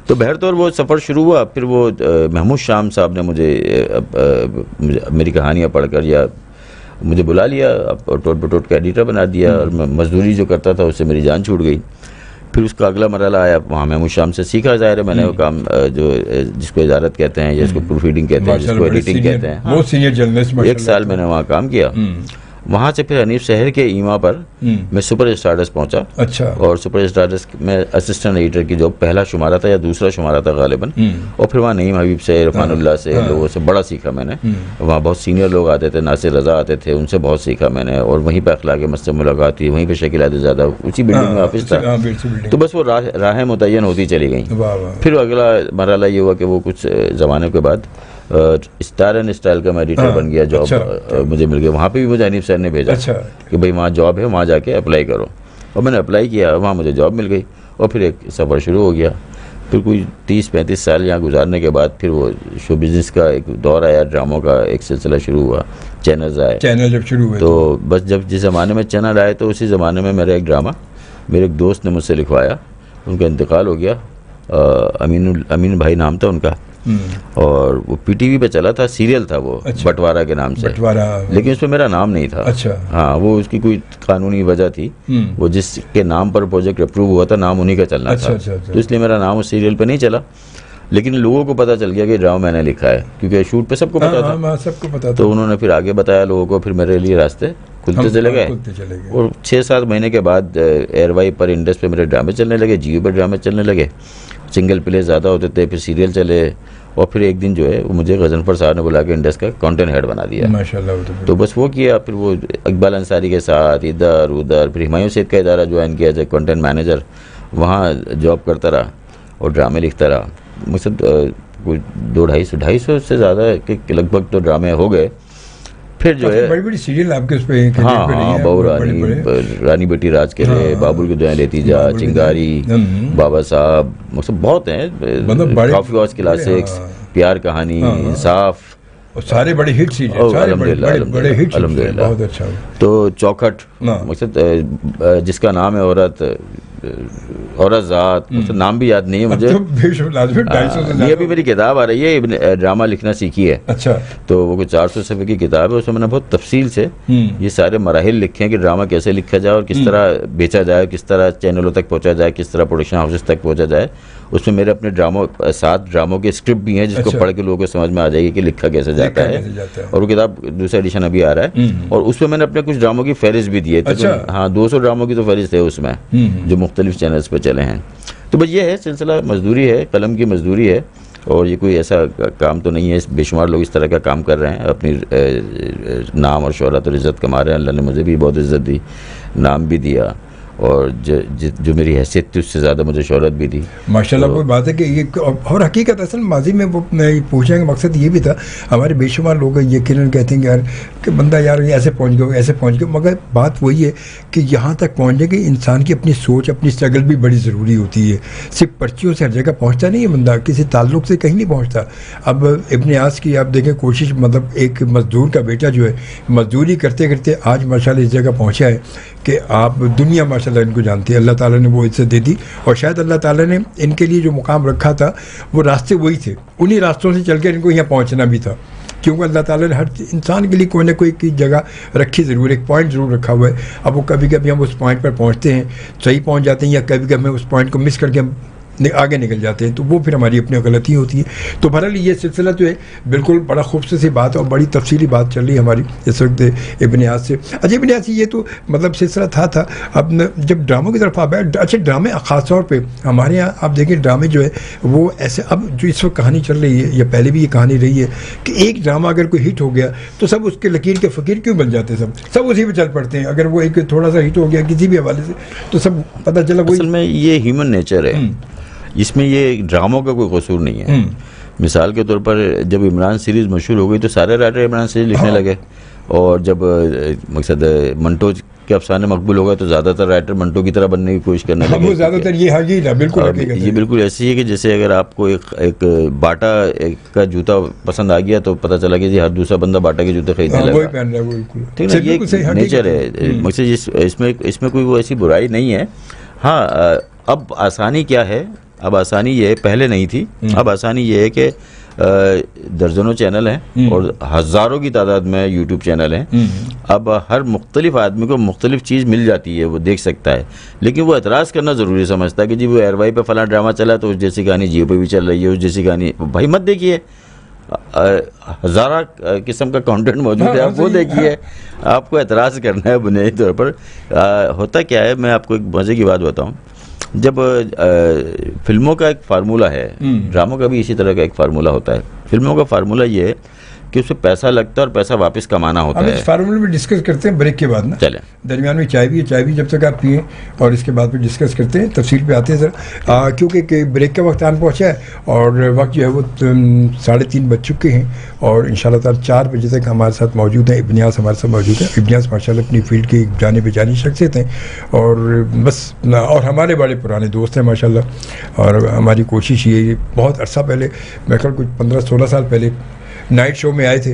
S2: तो बहरतौर वो सफ़र शुरू हुआ। फिर वो महमूद शाम साहब ने मुझे मेरी कहानियाँ पढ़कर या मुझे बुला लिया, टोट बटोट का एडिटर बना दिया, और मैं मजदूरी जो करता था उससे मेरी जान छूट गई। फिर उसका अगला मरहला आया, वहाँ महमूद शाम से सीखा। ज़ाहिर है मैंने वो काम जो जिसको इजारत कहते हैं, जिसको प्रूफ रीडिंग कहते हैं, जिसको एडिटिंग कहते हैं,
S1: वो सीनियर जर्नलिस्ट,
S2: 1 साल मैंने वहाँ काम किया। वहाँ से फिर हनीफ शहर के ईमा पर मैं सुपर स्टारडस्ट पहुंचा।
S1: अच्छा।
S2: और सुपर स्टारडस्ट में असिस्टेंट एडिटर की जॉब पहला शुमारा था या दूसरा शुमारा था गालिबन। और फिर वहाँ नईम हबीब से, इरफानुल्लाह से, लोगों से बड़ा सीखा मैंने। वहाँ बहुत सीनियर लोग आते थे, नासिर रज़ा आते थे, उनसे बहुत सीखा मैंने। और वहीं पर अखलाक मस्त मुलाकात हुई, वहीं पर शकील आदिज़ादा, उसी बिल्डिंग में ऑफिस था। तो बस वो राहें मुतय्यन होती चली गई। फिर अगला मरहला ये हुआ कि वो कुछ ज़माने के बाद स्टार एंड स्टाइल का मैं एडिटर बन गया। जॉब मुझे मिल गया। वहाँ पे भी मुझे हनीफ सर ने भेजा कि भाई वहाँ जॉब है, वहाँ जाके अप्लाई करो। और मैंने अप्लाई किया, वहाँ मुझे जॉब मिल गई और फिर एक सफ़र शुरू हो गया। फिर कोई 30-35 साल यहाँ गुजारने के बाद फिर वो शो बिज़नेस का एक दौर आया, ड्रामों का एक सिलसिला शुरू हुआ, चैनल्स आए।
S1: चैनल जब शुरू हुए
S2: तो बस जब जिस ज़माने में चैनल आए तो उसी ज़माने में मेरा एक ड्रामा मेरे एक दोस्त ने मुझसे लिखवाया। उनका इंतकाल हो गया, अमीन भाई नाम था उनका। और वो पीटीवी पे चला था, सीरियल था वो। अच्छा। बंटवारा के नाम से, लेकिन उसमें मेरा नाम नहीं था।
S1: अच्छा।
S2: हाँ, वो उसकी कोई कानूनी वजह थी। वो जिसके नाम पर प्रोजेक्ट अप्रूव हुआ था, नाम उन्हीं का चलना था। अच्छा। तो इसलिए मेरा नाम उस सीरियल पे नहीं चला। लेकिन लोगों को पता चल गया कि ड्रामा मैंने लिखा है, क्योंकि शूट पे सबको पता था।
S1: सबको पता था।
S2: तो उन्होंने फिर आगे बताया लोगों को, फिर मेरे लिए रास्ते खुलते चले गए। और 6-7 महीने के बाद एयरवाई पर, इंडस पे मेरे ड्रामे चलने लगे, जियो पर ड्रामे चलने लगे। सिंगल प्ले ज़्यादा होते थे, फिर सीरियल चले। और फिर एक दिन जो है वो मुझे गजनफर साहब ने बुला के इंडस का कंटेंट हेड बना दिया। माशाल्लाह। तो बस वो किया। फिर वो इकबाल अंसारी के साथ इधर उधर, फिर हुमायूं सैयद का इदारा ज्वाइन किया एज ए कंटेंट मैनेजर। वहाँ जॉब करता रहा और ड्रामे लिखता रहा। मुझसे कोई 250 से ज़्यादा के लगभग तो ड्रामे हो गए। फिर जो है
S1: बड़ी बड़ी सीरियल आपके उस पे।
S2: हाँ, बहू रानी बेटी राज के लिए, बाबुल की दुआएं लेती जा, चिंगारी, बाबा साहब, मतलब बहुत हैं। कॉफी हाउस क्लासिक्स, प्यार कहानी, इंसाफ,
S1: सारे बड़े हिट सीरियल, सारे बड़े हिट। अल्हम्दुलिल्लाह, बहुत अच्छा।
S2: तो चौखट, मतलब जिसका नाम है औरत ज़ात, मतलब नाम भी याद नहीं है मुझे। ये अभी मेरी किताब आ रही है, ड्रामा लिखना सीखी है। अच्छा। तो वो कुछ 400 सफ़े की किताब है, उसमें मैंने बहुत तफसील से ये सारे मराहिल लिखे हैं कि ड्रामा कैसे लिखा जाए और किस तरह बेचा जाए, किस तरह चैनलों तक पहुंचा जाए, किस तरह प्रोडक्शन हाउसेस तक पहुंचा जाए। उसमें मेरे अपने 7 ड्रामों के स्क्रिप्ट भी हैं, जिसको पढ़ के लोगों को समझ में आ जाएगी कि लिखा कैसे जाता है। और वो किताब दूसरा एडिशन अभी आ रहा है। और उसमें मैंने अपने कुछ ड्रामों की फहरिस्त भी दी है। हाँ, 200 ड्रामों की तो फहरिस्त है उसमें, जो मुख्तलिफ चैनल्स पर चले हैं। तो बस ये है सिलसिला, मजदूरी है, कलम की मजदूरी है। और ये कोई ऐसा काम तो नहीं है, बेशुमार लोग इस तरह का काम कर रहे हैं, अपनी नाम और शोहरत और इज़्ज़त कमा रहे हैं। अल्लाह ने मुझे भी बहुत इज़्ज़त दी, नाम भी दिया, और जो मेरी हैसियत थी उससे ज़्यादा मुझे शोहरत भी दी। माशाल्लाह।
S1: कोई बात है कि ये, और हकीकत असल माजी में वो पूछने का मकसद ये भी था, हमारे बेशुमार लोग यकीनन कहते हैं कि यार कि बंदा यार ऐसे पहुंच गया, ऐसे पहुंच गया। मगर बात वही है कि यहाँ तक पहुँचने की इंसान की अपनी सोच, अपनी स्ट्रगल भी बड़ी ज़रूरी होती है। सिर्फ पर्चियों से हर जगह पहुँचता नहीं है बंदा, किसी ताल्लुक़ से कहीं नहीं पहुँचता। अब इब्ने आस की आप देखें कोशिश, मतलब एक मज़दूर का बेटा जो है मज़दूरी करते करते आज माशाल्लाह इस जगह पहुँचा है कि आप दुनिया माशाल्लाह इनको जानती है। अल्लाह ताला ने वो इज्जत दे दी। और शायद अल्लाह ताला ने इनके लिए जो मुकाम रखा था वो रास्ते वही थे, उन्हीं रास्तों से चल कर इनको यहाँ पहुँचना भी था। क्योंकि अल्लाह ताला ने हर इंसान के लिए कोई ना कोई की जगह रखी ज़रूर, एक पॉइंट ज़रूर रखा हुआ है। अब वो कभी कभी हम उस पॉइंट पर पहुँचते हैं, सही पहुँच जाते हैं, या कभी कभी हमें उस पॉइंट को मिस करके हम आगे निकल जाते हैं, तो वो फिर हमारी अपनी गलती होती है। तो बहरहाल ये सिलसिला जो है बिल्कुल बड़ा खूबसूरत सी बात है और बड़ी तफसीली बात चल रही है हमारी इस वक्त इब्ने आस से। अच्छा, इब्ने आस ये तो मतलब सिलसिला था। अब जब ड्रामों की तरफ आप आए, अच्छा ड्रामे ख़ास तौर पर हमारे यहाँ आप देखें ड्रामे जो है वो ऐसे, अब जो इस वक्त कहानी चल रही है या पहले भी ये कहानी रही है कि एक ड्रामा अगर कोई हिट हो गया तो सब उसके लकीर के फ़कीर क्यों बन जाते हैं, सब उसी पर चल पड़ते हैं। अगर वो एक थोड़ा सा हिट हो गया किसी भी हवाले से तो सब पता चला वो।
S2: असल में ये ह्यूमन नेचर है, इसमें ये ड्रामों का कोई कसूर नहीं है। मिसाल के तौर पर जब इमरान सीरीज़ मशहूर हो गई तो सारे राइटर इमरान सीरीज़ लिखने लगे। और जब मकसद मंटो के अफसाने मकबूल हो गए तो ज़्यादातर राइटर मंटो की तरह बनने की कोशिश करने लगे।
S1: ज़्यादातर ये बिल्कुल
S2: ऐसी है कि जैसे अगर आपको एक बाटा का जूता पसंद आ गया तो पता चला कि जी हर दूसरा बंदा बाटा के जूते खरीदने लगा। ठीक है, ये नेचर है। मकसद इसमें कोई वो ऐसी बुराई नहीं है। हाँ, अब आसानी क्या है, अब आसानी ये है, पहले नहीं थी। अब आसानी ये है कि दर्जनों चैनल हैं और हज़ारों की तादाद में यूट्यूब चैनल हैं। अब हर मुख्तलिफ आदमी को मुख्तलिफ चीज़ मिल जाती है, वो देख सकता है। लेकिन वो एतराज़ करना ज़रूरी समझता है कि जी वो एयरवाई पे फला ड्रामा चला तो उस जैसी कहानी जियो पे भी चल रही है, उस जैसी कहानी। भाई मत देखिए, हज़ारा किस्म का कंटेंट मौजूद है, आप वो देखिए। आपको एतराज़ करना है बुनियादी तौर पर। होता क्या है, मैं आपको एक मज़े की बात बताऊं, जब फिल्मों का एक फार्मूला है, ड्रामों का भी इसी तरह का एक फार्मूला होता है। फिल्मों का फार्मूला ये है कि उसमें पैसा लगता है और पैसा वापस कमाना होता है।
S1: इस फार्मूले में डिस्कस करते हैं ब्रेक के बाद ना,
S2: चलें।
S1: दरमियान में चाय भी है, चाय भी जब तक आप पिए और इसके बाद फिर डिस्कस करते हैं, तफसील पे आते हैं सर। क्योंकि ब्रेक का वक्त आन पहुंचा है और वक्त जो है वो 3:30 बज चुके हैं और इंशाल्लाह ताला 4 बजे तक हमारे साथ मौजूद है इब्न नियाज़, हमारे साथ मौजूद है। इब्न नियाज़ माशाल्लाह अपनी फील्ड की जाने बेजानी शख्सियत हैं और बस और हमारे बड़े पुराने दोस्त हैं माशाल्लाह। और हमारी कोशिश ये बहुत अरसा पहले, मैं कल कुछ 15-16 साल पहले नाइट शो में आए थे,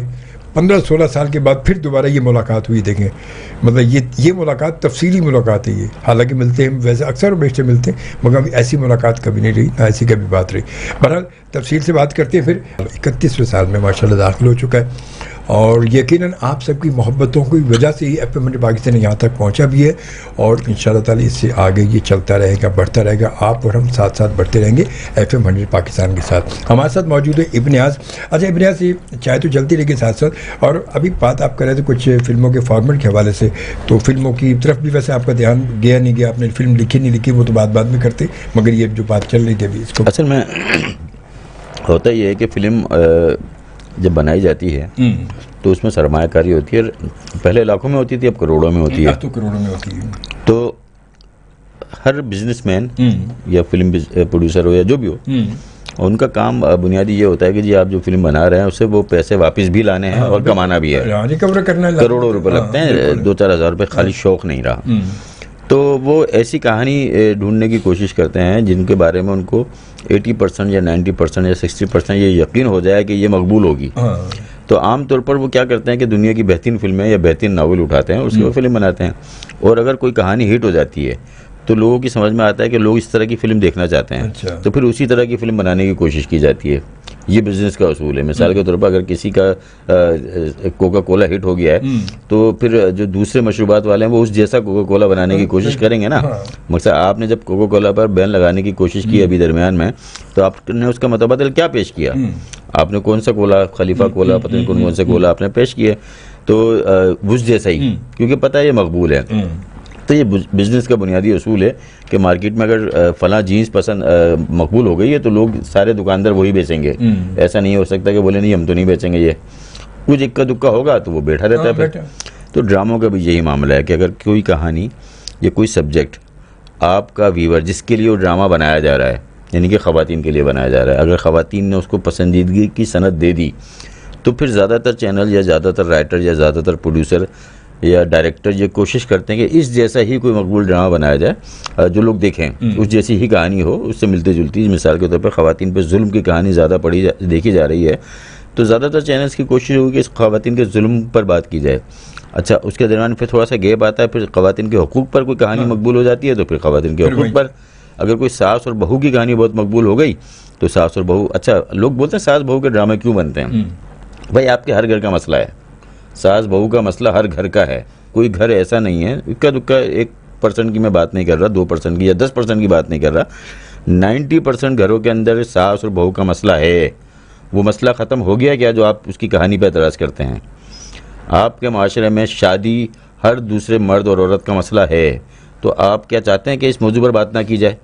S1: 15-16 साल के बाद फिर दोबारा ये मुलाकात हुई। देखें मतलब ये मुलाकात तफसीली मुलाकात है ये, हालांकि मिलते हैं वैसे अक्सर बेशतर मिलते हैं, मगर ऐसी मुलाकात कभी नहीं रही, ना ऐसी कभी बात रही। बहरहाल तफसील से बात करते हैं। फिर 31वें साल में माशाल्लाह दाखिल हो चुका है और यकीनन आप सबकी मोहब्बतों की वजह से ही FM पाकिस्तान यहाँ तक पहुँचा भी है और इंशाल्लाह ताला इससे आगे ये चलता रहेगा, बढ़ता रहेगा। आप और हम साथ साथ बढ़ते रहेंगे FM 100 पाकिस्तान के साथ। हमारे साथ मौजूद है इब्न नियाज़। अच्छा इब्न नियाज़, ये चाहे तो चलती रहेगी साथ साथ, और अभी बात आप कर रहे थे कुछ फिल्मों के फॉर्मेट के हवाले से, तो फिल्मों की तरफ भी वैसे आपका ध्यान गया नहीं गया, आपने फिल्म लिखी नहीं लिखी वो तो बाद में करते, मगर ये जो बात चल रही थी अभी इसको।
S2: असल में होता ये है कि फ़िल्म जब बनाई जाती है तो उसमें सरमायाकारी होती है। पहले लाखों में होती थी, अब करोड़ों में होती है।
S1: अब तो करोड़ों में होती है।
S2: तो हर बिजनेसमैन या फिल्म प्रोड्यूसर हो या जो भी हो, उनका काम बुनियादी ये होता है कि जी आप जो फिल्म बना रहे हैं उससे वो पैसे वापस भी लाने हैं और कमाना भी है।
S1: रिकवर करना है,
S2: करोड़ों रुपए लगते हैं, 2-4 हज़ार रुपये खाली शौक नहीं रहा। तो वो ऐसी कहानी ढूंढने की कोशिश करते हैं जिनके बारे में उनको 80% या 90% या 60% ये यकीन हो जाए कि ये मकबूल होगी। तो आम तौर पर वो क्या करते हैं कि दुनिया की बेहतरीन फिल्में या बेहतरीन नावल उठाते हैं, उसकी वो फिल्म बनाते हैं। और अगर कोई कहानी हिट हो जाती है तो लोगों की समझ में आता है कि लोग इस तरह की फिल्म देखना चाहते हैं।
S1: अच्छा।
S2: तो फिर उसी तरह की फिल्म बनाने की कोशिश की जाती है। ये बिजनेस का असूल है। मिसाल के तौर पर अगर किसी का कोका कोला हिट हो गया है तो फिर जो दूसरे मशरूबात वाले हैं वो उस जैसा कोका कोला बनाने की कोशिश करेंगे ना। मकसद आपने जब कोका कोला पर बैन लगाने की कोशिश की अभी दरमियान में, तो आपने उसका मुतबादिल क्या पेश किया? आपने कौन सा कोला, खलीफा कोला, पता नहीं कौन से कोला आपने पेश किए, तो उस जैसा ही, क्योंकि पता है ये मकबूल है। तो ये बिज़नेस का बुनियादी असूल है कि मार्केट में अगर फलां जीन्स पसंद मकबूल हो गई है तो लोग सारे दुकानदार वही बेचेंगे। ऐसा नहीं हो सकता कि बोले नहीं हम तो नहीं बेचेंगे, ये कुछ इक्का दुक्का होगा तो वो बैठा रहता है फिर। तो ड्रामों का भी यही मामला है कि अगर कोई कहानी या कोई सब्जेक्ट आपका व्यूअर जिसके लिए वो ड्रामा बनाया जा रहा है, यानी कि ख़वातीन के लिए बनाया जा रहा है, अगर ख़वातीन ने उसको पसंदीदगी की सनद दे दी तो फिर ज़्यादातर चैनल या ज़्यादातर राइटर या ज़्यादातर प्रोड्यूसर या डायरेक्टर ये कोशिश करते हैं कि इस जैसा ही कोई मकबूल ड्रामा बनाया जाए, जो लोग देखें उस जैसी ही कहानी हो, उससे मिलती जुलती। मिसाल के तौर पर ख़वातीन पर जुल्म की कहानी ज़्यादा देखी जा रही है, तो ज़्यादातर चैनल्स की कोशिश होगी कि इस ख़वातीन के जुल्म पर बात की जाए। अच्छा, उसके दरमियान फिर थोड़ा सा गैप आता है, फिर ख़वातीन के हुकूक़ पर कोई कहानी मकबूल हो जाती है तो फिर ख़वातीन के हुकूक़ पर। अगर कोई सास और बहू की कहानी बहुत मकबूल हो गई तो सास और बहू। अच्छा, लोग बोलते हैं सास बहू के ड्रामे क्यों बनते हैं? भाई आपके हर घर का मसला है, सास बहू का मसला हर घर का है। कोई घर ऐसा नहीं है, इक्का दुक्का 1% की मैं बात नहीं कर रहा, 2% की या 10% की बात नहीं कर रहा, 90% घरों के अंदर सास और बहू का मसला है। वो मसला ख़त्म हो गया क्या जो आप उसकी कहानी पर एतराज़ करते हैं? आपके माशरे में शादी हर दूसरे मर्द और औरत का मसला है, तो आप क्या चाहते हैं कि इस मौजू पर बात ना की जाए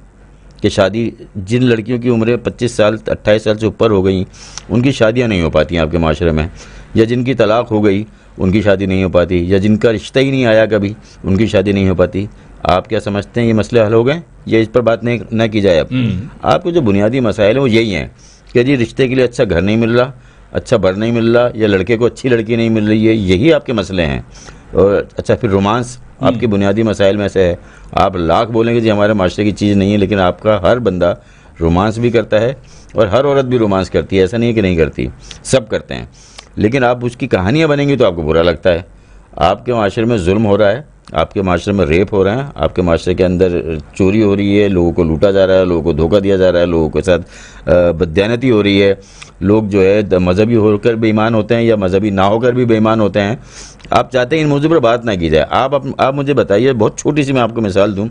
S2: कि शादी, जिन लड़कियों की उम्रें 25 साल 28 साल से ऊपर हो गई उनकी शादियां नहीं हो पाती हैं आपके माशरे में, या जिनकी तलाक हो गई उनकी शादी नहीं हो पाती, या जिनका रिश्ता ही नहीं आया कभी उनकी शादी नहीं हो पाती। आप क्या समझते हैं ये मसले हल हो गए या इस पर बात नहीं ना की जाए? अब आपको जो बुनियादी मसाइल हैं वो यही हैं कि जी रिश्ते के लिए अच्छा घर नहीं मिल रहा, अच्छा बर नहीं मिल रहा, या लड़के को अच्छी लड़की नहीं मिल रही है, यही आपके मसले हैं। और अच्छा, फिर रोमांस आपके बुनियादी मसाइल में से है। आप लाख बोलेंगे जी हमारे माशरे की चीज़ नहीं है, लेकिन आपका हर बंदा रोमांस भी करता है और हर औरत भी रोमांस करती है, ऐसा नहीं है कि नहीं करती, सब करते हैं। लेकिन आप उसकी कहानियाँ बनेंगी तो आपको बुरा लगता है। आपके माशरे में जुल्म हो रहा है, आपके माशरे में रेप हो रहे हैं, आपके माशरे के अंदर चोरी हो रही है, लोगों को लूटा जा रहा है, लोगों को धोखा दिया जा रहा है, लोगों के साथ बददियानती हो रही है, लोग जो है मजहबी होकर बेईमान होते हैं या मजहबी ना होकर भी बेईमान होते हैं। आप चाहते हैं इन मौजू पर बात ना की जाए। आप मुझे बताइए, बहुत छोटी सी मैं आपको मिसाल दूं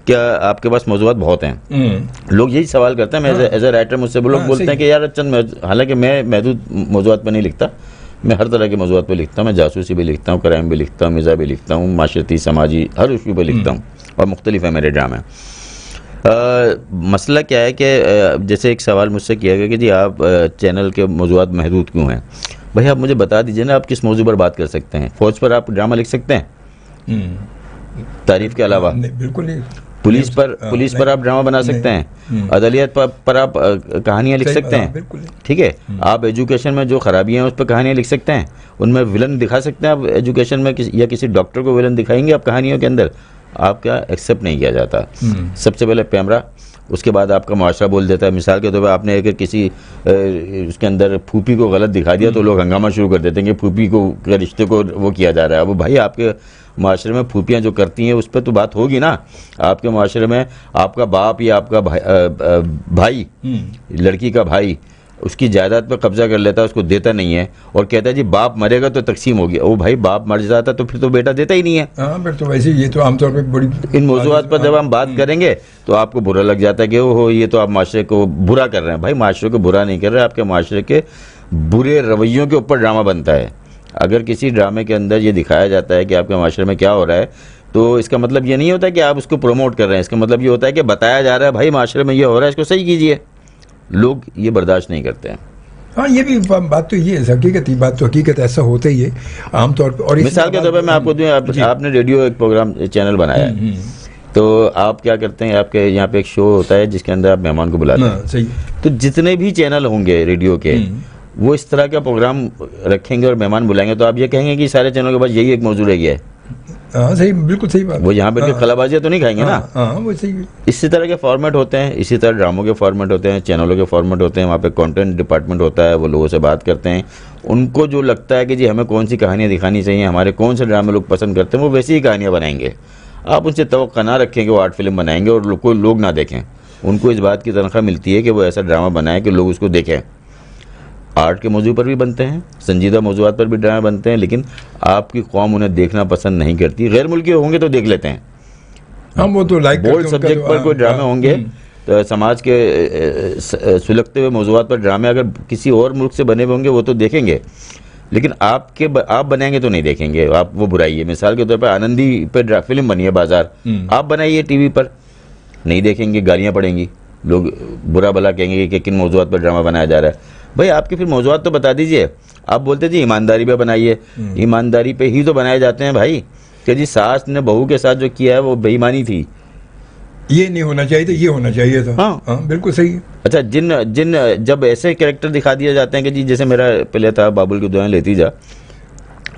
S2: क्या आपके पास मौजूद बहुत हैं? लोग यही सवाल करते हैं। मैं एज ए राइटर मुझसे लोग बोलते हैं कि यार चंद, हालांकि मैं महदूद मौजूद पर नहीं लिखता, मैं हर तरह के मौजूद पर लिखता हूँ। मैं जासूसी भी लिखता हूँ, क्राइम भी लिखता हूँ, मिज़ा भी लिखता हूँ, माशरती समाजी हर इशू पर लिखता हूँ, और मुख्तलिफ है मेरे ड्रामे। मसला क्या है कि जैसे एक सवाल मुझसे किया गया कि जी आप चैनल के मौजूद महदूद क्यों हैं? भाई आप मुझे बता दीजिए ना, आप किस मौजू पर बात कर सकते हैं? फौज पर आप ड्रामा लिख सकते हैं तारीफ के अलावा?
S1: बिल्कुल नहीं।
S2: पुलिस पर आप ड्रामा बना सकते हैं? अदलियत पर आप कहानियाँ लिख सकते हैं? ठीक है। आप एजुकेशन में जो खराबियाँ हैं उस पर कहानियाँ लिख सकते हैं? उनमें विलन दिखा सकते हैं आप एजुकेशन में? या किसी डॉक्टर को विलन दिखाएंगे आप कहानियों के अंदर? आपका एक्सेप्ट नहीं किया जाता। सबसे पहले कैमरा, उसके बाद आपका मुआशरा बोल देता है। मिसाल के तौर पर आपने अगर किसी उसके अंदर फूफी को गलत दिखा दिया तो लोग हंगामा शुरू कर देते हैं कि फूफी को के रिश्ते को वो किया जा रहा है। वो भाई आपके माशरे में फूफियाँ जो करती हैं उस पर तो बात होगी ना। आपके माशरे में आपका बाप या आपका भाई लड़की का भाई उसकी जायदाद पर कब्जा कर लेता है, उसको देता नहीं है, और कहता है जी बाप मरेगा तो तकसीम होगी। वो भाई बाप मर जाता तो फिर तो बेटा देता ही नहीं है।
S1: हाँ, फिर तो वैसे ये तो आमतौर पे बड़ी
S2: इन मौजूद पर जब हम बात करेंगे तो आपको बुरा लग जाता है कि ओहो ये तो आप माशरे को बुरा कर रहे हैं। भाई माशरे को बुरा नहीं कर रहे, आपके माशरे के बुरे रवैयों के ऊपर ड्रामा बनता है। अगर किसी ड्रामे के अंदर ये दिखाया जाता है कि आपके माशरे में क्या हो रहा है, तो इसका मतलब ये नहीं होता कि आप उसको प्रमोट कर रहे हैं। इसका मतलब ये होता है कि बताया जा रहा है भाई माशरे में ये हो रहा है, इसको सही कीजिए। लोग ये बर्दाश्त नहीं करते हैं।
S1: हाँ, ये भी बात तो ये है, हकीकत ही बात तो हकीकत ऐसा होता ही है आमतौर पर। और
S2: मिसाल के तौर पर मैं आपको दूं, आपने रेडियो एक प्रोग्राम चैनल बनाया है, तो आप क्या करते हैं, आपके यहाँ पे एक शो होता है जिसके अंदर आप मेहमान को बुलाते हैं।
S1: सही।
S2: तो जितने भी चैनल होंगे रेडियो के वो इस तरह का प्रोग्राम रखेंगे और मेहमान बुलाएंगे, तो आप ये कहेंगे कि सारे चैनलों के पास यही एक मौजूद रह गया है।
S1: हाँ सही, बिल्कुल सही बात।
S2: वो यहाँ पे कलाबाजियाँ तो नहीं खाएंगे ना।
S1: हाँ, वो सही।
S2: इसी तरह के फॉर्मेट होते हैं, इसी तरह ड्रामों के फॉर्मेट होते हैं, चैनलों के फॉर्मेट होते हैं। वहाँ पे कंटेंट डिपार्टमेंट होता है, वो लोगों से बात करते हैं। उनको जो लगता है कि जी हमें कौन सी कहानियाँ दिखानी चाहिए, हमारे कौन से ड्रामे लोग पसंद करते हैं, वो वैसी ही कहानियाँ बनाएंगे। आप उनसे तवक्को ना रखें कि वो आर्ट फिल्म बनाएंगे और कोई लोग ना देखें। उनको इस बात की तनख्वाह मिलती है कि वो ऐसा ड्रामा बनाए कि लोग उसको देखें। आर्ट के मौजू पर भी बनते हैं, संजीदा मौजूद पर भी ड्रामे बनते हैं, लेकिन आपकी कौम उन्हें देखना पसंद नहीं करती। गैर मुल्की होंगे तो देख लेते हैं।
S1: हाँ, वो तो लाइक
S2: बोल्ड सब्जेक्ट पर कोई ड्रामे होंगे, तो समाज के सुलगते हुए मौजूद पर ड्रामे अगर किसी और मुल्क से बने हुए होंगे वो तो देखेंगे, लेकिन आप बनाएंगे तो नहीं देखेंगे। आप वो बुराई है। मिसाल के तौर पर आनंदी पे फिल्म बनी है बाजार, आप बनाइए टीवी पर, नहीं देखेंगे, गालियाँ पड़ेंगी, लोग बुरा भला कहेंगे कि किन मौजूद पर ड्रामा बनाया जा रहा है। भाई आपके फिर मौजूद तो बता दीजिए। आप बोलते जी ईमानदारी पे बनाइए, ईमानदारी पे ही तो बनाए जाते हैं भाई, कि जी सास ने बहू के साथ जो किया है वो बेईमानी थी,
S1: ये नहीं होना चाहिए था, ये होना चाहिए था। हाँ, बिल्कुल सही।
S2: अच्छा, जब ऐसे कैरेक्टर दिखा दिए जाते हैं कि जी जैसे मेरा पहले था बाबुल की दुआएं लेती जा,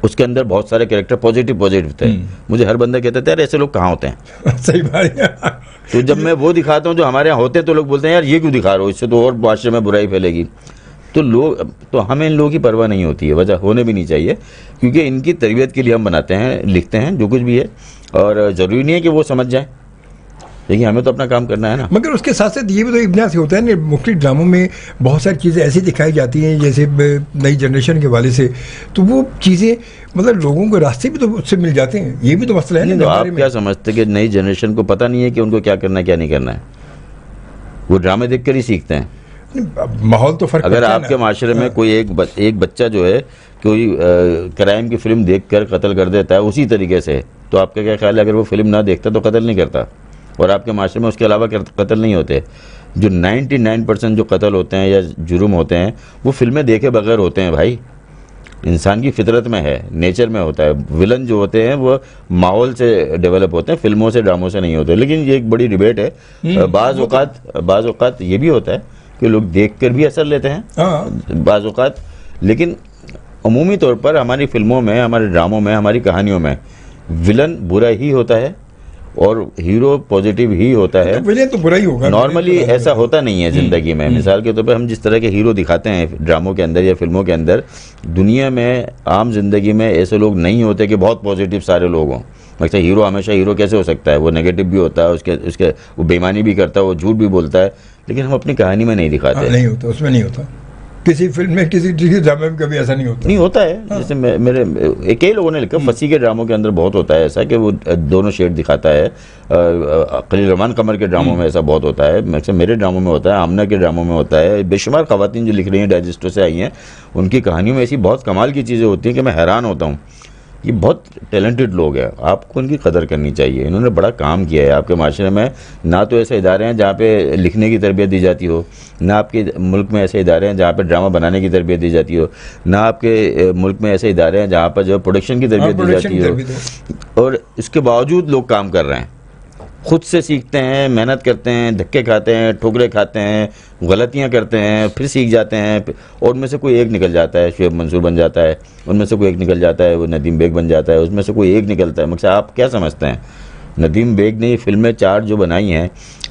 S2: उसके अंदर बहुत सारे कैरेक्टर पॉजिटिव थे। मुझे हर बंदा कहता था यार ऐसे लोग कहाँ होते हैं।
S1: सही बात है।
S2: तो जब मैं वो दिखाता हूँ जो हमारे यहाँ होते हैं, तो लोग बोलते हैं यार ये क्यों दिखा रहे हो, इससे तो और माशरे में बुराई फैलेगी। तो हमें इन लोगों की परवाह नहीं होती है, वजह होने भी नहीं चाहिए, क्योंकि इनकी तरबियत के लिए हम बनाते हैं, लिखते हैं जो कुछ भी है, और ज़रूरी नहीं है कि वो समझ जाएं, लेकिन हमें तो अपना काम करना है ना।
S1: मगर उसके साथ साथ ये भी तो इब्ना से होता है ना, मुख्तलिफ ड्रामों में बहुत सारी चीज़ें ऐसी दिखाई जाती हैं जैसे नई जनरेशन के वाले से, तो वो चीज़ें मतलब लोगों को रास्ते भी तो उससे मिल जाते हैं। ये भी तो मसला है ना।
S2: तो आप क्या समझते हैं कि नई जनरेशन को पता नहीं है कि उनको क्या करना है क्या नहीं करना है? वो ड्रामे देख कर ही सीखते हैं।
S1: माहौल तो फर्क।
S2: अगर आपके माशरे में कोई एक बच्चा जो है कोई क्राइम की फिल्म देखकर कत्ल कर देता है उसी तरीके से, तो आपका क्या ख्याल है अगर वो फिल्म ना देखता तो कत्ल नहीं करता? और आपके माशरे में उसके अलावा कत्ल नहीं होते। जो 99% जो कत्ल होते हैं या जुर्म होते हैं वो फिल्में देखे बगैर होते हैं भाई। इंसान की फितरत में है, नेचर में होता है। विलन जो होते हैं वो माहौल से डेवलप होते हैं, फिल्मों से ड्रामों से नहीं होते। लेकिन ये एक बड़ी डिबेट है। बाज़ औक़ात ये भी होता है कि लोग देखकर भी असर लेते हैं बाज़ औक़ात, लेकिन अमूमी तौर पर हमारी फिल्मों में, हमारे ड्रामों में, हमारी कहानियों में विलन बुरा ही होता है और हीरो पॉजिटिव ही होता है।
S1: विलेन तो बुरा ही होगा।
S2: नॉर्मली ऐसा होता नहीं है ज़िंदगी में। मिसाल के तौर पर हम जिस तरह के हीरो दिखाते हैं ड्रामों के अंदर या फिल्मों के अंदर, दुनिया में आम जिंदगी में ऐसे लोग नहीं होते कि बहुत पॉजिटिव सारे लोग हों। अच्छा, हीरो हमेशा हीरो कैसे हो सकता है? वो नेगेटिव भी होता है, उसके वो बेईमानी भी करता है, वो झूठ भी बोलता है, लेकिन हम अपनी कहानी में नहीं दिखाते।
S1: नहीं होता, उसमें नहीं होता। किसी फिल्म में किसी ड्रामे में कभी ऐसा नहीं होता?
S2: नहीं होता है। जैसे मेरे कई लोगों ने लिखा, फंसी के ड्रामों के अंदर बहुत होता है ऐसा कि वो दोनों शेड दिखाता है। खलील रहमान कमर के ड्रामों में ऐसा बहुत होता है, मेरे ड्रामों में होता है, आमना के ड्रामों में होता है। बेशुमार खवातीन जो लिख रही हैं, डाइजेस्टों से आई हैं, उनकी कहानियों में ऐसी बहुत कमाल की चीज़ें होती हैं कि मैं हैरान होता हूँ। ये बहुत टैलेंटेड लोग हैं, आपको इनकी कदर करनी चाहिए। इन्होंने बड़ा काम किया है आपके माशरे में। ना तो ऐसे इदारे हैं जहाँ पे लिखने की तरबियत दी जाती हो, ना आपके मुल्क में ऐसे इदारे हैं जहाँ पे ड्रामा बनाने की तरबियत दी जाती हो, ना आपके मुल्क में ऐसे इदारे हैं जहाँ पर जो प्रोडक्शन की तरबियत दी जाती हो। और इसके बावजूद लोग काम कर रहे हैं, खुद से सीखते हैं, मेहनत करते हैं, धक्के खाते हैं, ठोकरे खाते हैं, गलतियां करते हैं, फिर सीख जाते हैं, और उनमें से कोई एक निकल जाता है, शुएब मंसूर बन जाता है, उनमें से कोई एक निकल जाता है, वो नदीम बेग बन जाता है, उसमें से कोई एक निकलता है। मकसद आप क्या समझते हैं, नदीम बेग ने ये फिल्में 4 जो बनाई हैं,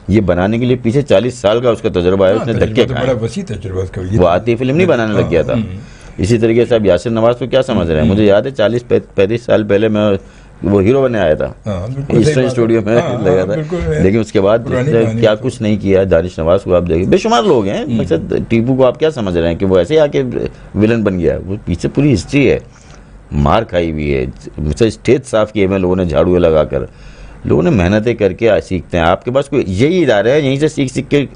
S2: ये बनाने के लिए पीछे 40 साल का उसका तजुर्बा है। उसने धक्के खाए, वो आती फिल्म नहीं बनाने लग गया था। इसी तरीके से आप यासिर नवाज को क्या समझ रहे हैं? मुझे याद है 40-35 साल पहले मैं वो हीरो बने आया था, ईस्टर्न स्टूडियो में लगा था, लेकिन उसके बाद क्या कुछ नहीं किया। दानिश नवाज को आप देखिए, बेशुमार लोग हैं। मकसद टीपू को आप क्या समझ रहे हैं कि वो ऐसे आके विलन बन गया? वो पीछे पूरी हिस्ट्री है, मार खाई हुई है, मतलब स्टेज साफ किए हुए लोगों ने झाड़ू लगाकर, लोगों ने मेहनतें करके सीखते हैं। आपके पास कोई यही इदारा है, यहीं से सीख सीख के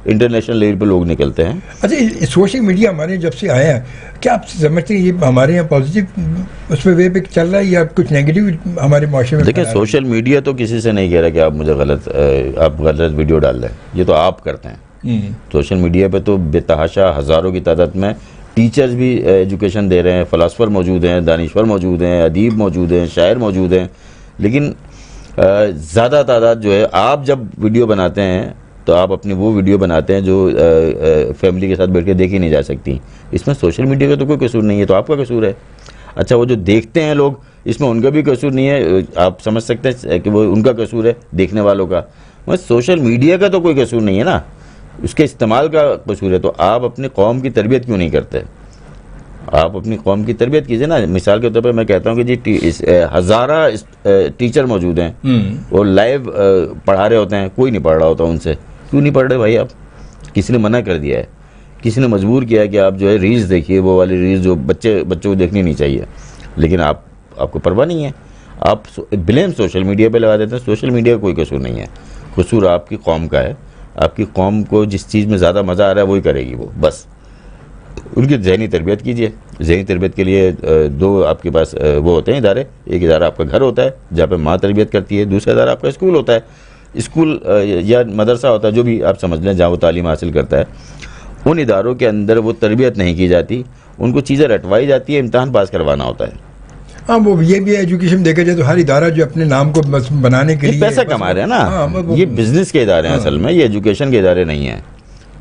S2: इंटरनेशनल लेवल पे लोग निकलते हैं।
S1: अच्छा, सोशल मीडिया हमारे जब से आया है, क्या आप समझते हैं ये हमारे यहाँ पॉजिटिव उसमें वे पे चल रहा है या कुछ नेगेटिव हमारे माशरे में?
S2: देखिए, सोशल मीडिया तो किसी से नहीं कह रहा कि आप मुझे गलत वीडियो डाल दें, ये तो आप करते हैं। सोशल मीडिया पे तो बेतहाशा हज़ारों की तादाद में टीचर्स भी एजुकेशन दे रहे हैं, फ़लसफ़र मौजूद हैं, दानिश्वर मौजूद हैं, अदीब मौजूद हैं, शायर मौजूद हैं। लेकिन ज़्यादा तादाद जो है, आप जब वीडियो बनाते हैं तो आप अपनी वो वीडियो बनाते हैं जो फैमिली के साथ बैठ के देखी नहीं जा सकती। इसमें सोशल मीडिया का तो कोई कसूर नहीं है, तो आपका कसूर है। अच्छा, वो जो देखते हैं लोग, इसमें उनका भी कसूर नहीं है। आप समझ सकते हैं कि वो उनका कसूर है, देखने वालों का। मगर सोशल मीडिया का तो कोई कसूर नहीं है ना, उसके इस्तेमाल का कसूर है। तो आप अपनी कौम की तरबियत क्यों नहीं करते? आप अपनी कौम की तरबियत कीजिए ना। मिसाल के तौर पर मैं कहता हूँ कि जी हज़ारा टीचर मौजूद हैं और लाइव पढ़ा रहे होते हैं, कोई नहीं पढ़ रहा होता उनसे। क्यों नहीं पढ़ रहे भाई आप? किसी ने मना कर दिया है, किसी ने मजबूर किया है कि आप जो है रील्स देखिए, वो वाली रील्स जो बच्चों को देखनी नहीं चाहिए। लेकिन आपको परवाह नहीं है, आप ब्लेम सोशल मीडिया पे लगा देते हैं। सोशल मीडिया का कोई कसूर नहीं है, कसूर आपकी कौम का है। आपकी कौम को जिस चीज़ में ज़्यादा मज़ा आ रहा है वही करेगी वो, बस। उनकी ज़हनी तरबियत कीजिए। ज़हनी तरबियत के लिए 2 आपके पास वो होते हैं इदारे। एक इदारा आपका घर होता है जहाँ पे माँ तरबियत करती है, दूसरा इदारा आपका स्कूल होता है, स्कूल या मदरसा होता है, जो भी आप समझ लें, जहाँ वो तालीम हासिल करता है। उन इदारों के अंदर वो तरबियत नहीं की जाती, उनको चीज़ें रटवाई जाती है, इम्तहान पास करवाना होता है।
S1: हाँ, वो ये भी एजुकेशन देखा जाए तो हर इदारा जो अपने नाम को बनाने के लिए
S2: पैसा कमा रहे हैं ना, ये बिजनेस के इदारे हैं असल में, ये एजुकेशन के इदारे नहीं हैं।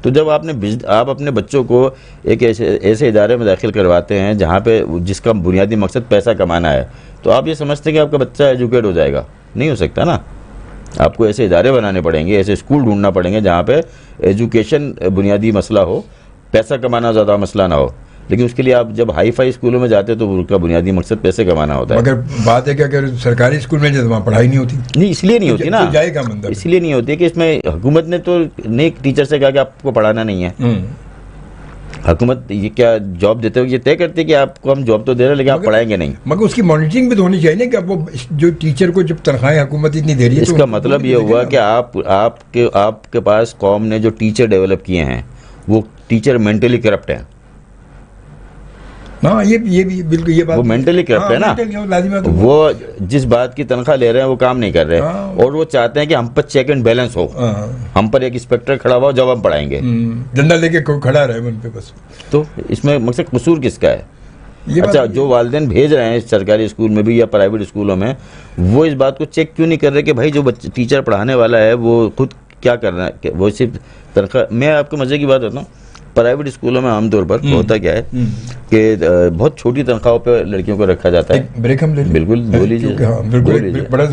S2: तो जब आप अपने बच्चों को एक ऐसे इदारे में दाखिल करवाते हैं जहाँ पे जिसका बुनियादी मकसद पैसा कमाना है, तो आप ये समझते हैं कि आपका बच्चा एजुकेट हो जाएगा? नहीं हो सकता ना। आपको ऐसे इदारे बनाने पड़ेंगे, ऐसे स्कूल ढूंढना पड़ेंगे जहाँ पे एजुकेशन बुनियादी मसला हो, पैसा कमाना ज़्यादा मसला ना हो। लेकिन उसके लिए आप जब हाई फाई स्कूलों में जाते हैं तो उनका बुनियादी मकसद पैसे कमाना होता है।
S1: मगर बात है कि अगर सरकारी स्कूल में जाए तो वहाँ पढ़ाई नहीं होती।
S2: नहीं, इसलिए नहीं होती ना,
S1: जाएगा मतलब,
S2: इसलिए नहीं होती कि इसमें हुकूमत ने तो नेक टीचर से कहा कि आपको पढ़ाना नहीं है। हुकूमत ये क्या जॉब देते हो, ये तय करती है कि आपको हम जॉब तो दे रहे हैं लेकिन आप पढ़ाएंगे नहीं।
S1: मगर उसकी मॉनिटरिंग भी तो होनी चाहिए ना कि अब वो जो टीचर को जब तनख्वाहें हुकूमत इतनी दे रही है,
S2: इसका मतलब ये हुआ कि आपके पास कौम ने जो टीचर डेवलप किए हैं वो टीचर मेंटली करप्ट हैं।
S1: हाँ, ये भी बिल्कुल ये बात,
S2: वो मेंटली करप्ट है ना। वो जिस बात की तनख्वाह ले रहे हैं वो काम नहीं कर रहे हैं, और वो चाहते हैं कि हम पर चेक एंड बैलेंस हो, हम पर एक इंस्पेक्टर खड़ा हुआ जब हम पढ़ाएंगे,
S1: डंडा लेके खड़ा रहे उन पे बस।
S2: तो इसमें मकसद कसूर किसका है? अच्छा, जो वालिदैन भेज रहे हैं सरकारी स्कूल में भी या प्राइवेट स्कूलों में, वो इस बात को चेक क्यों नहीं कर रहे कि भाई जो टीचर पढ़ाने वाला है वो खुद क्या कर रहा है? वो सिर्फ तनख्वाह। मैं आपको मजे की बात बताऊँ, प्राइवेट स्कूलों में आमतौर पर होता क्या है कि बहुत छोटी तनख्वाहों पे लड़कियों को रखा जाता है।
S1: ब्रेक हम ले
S2: बिल्कुल दो लीजिए,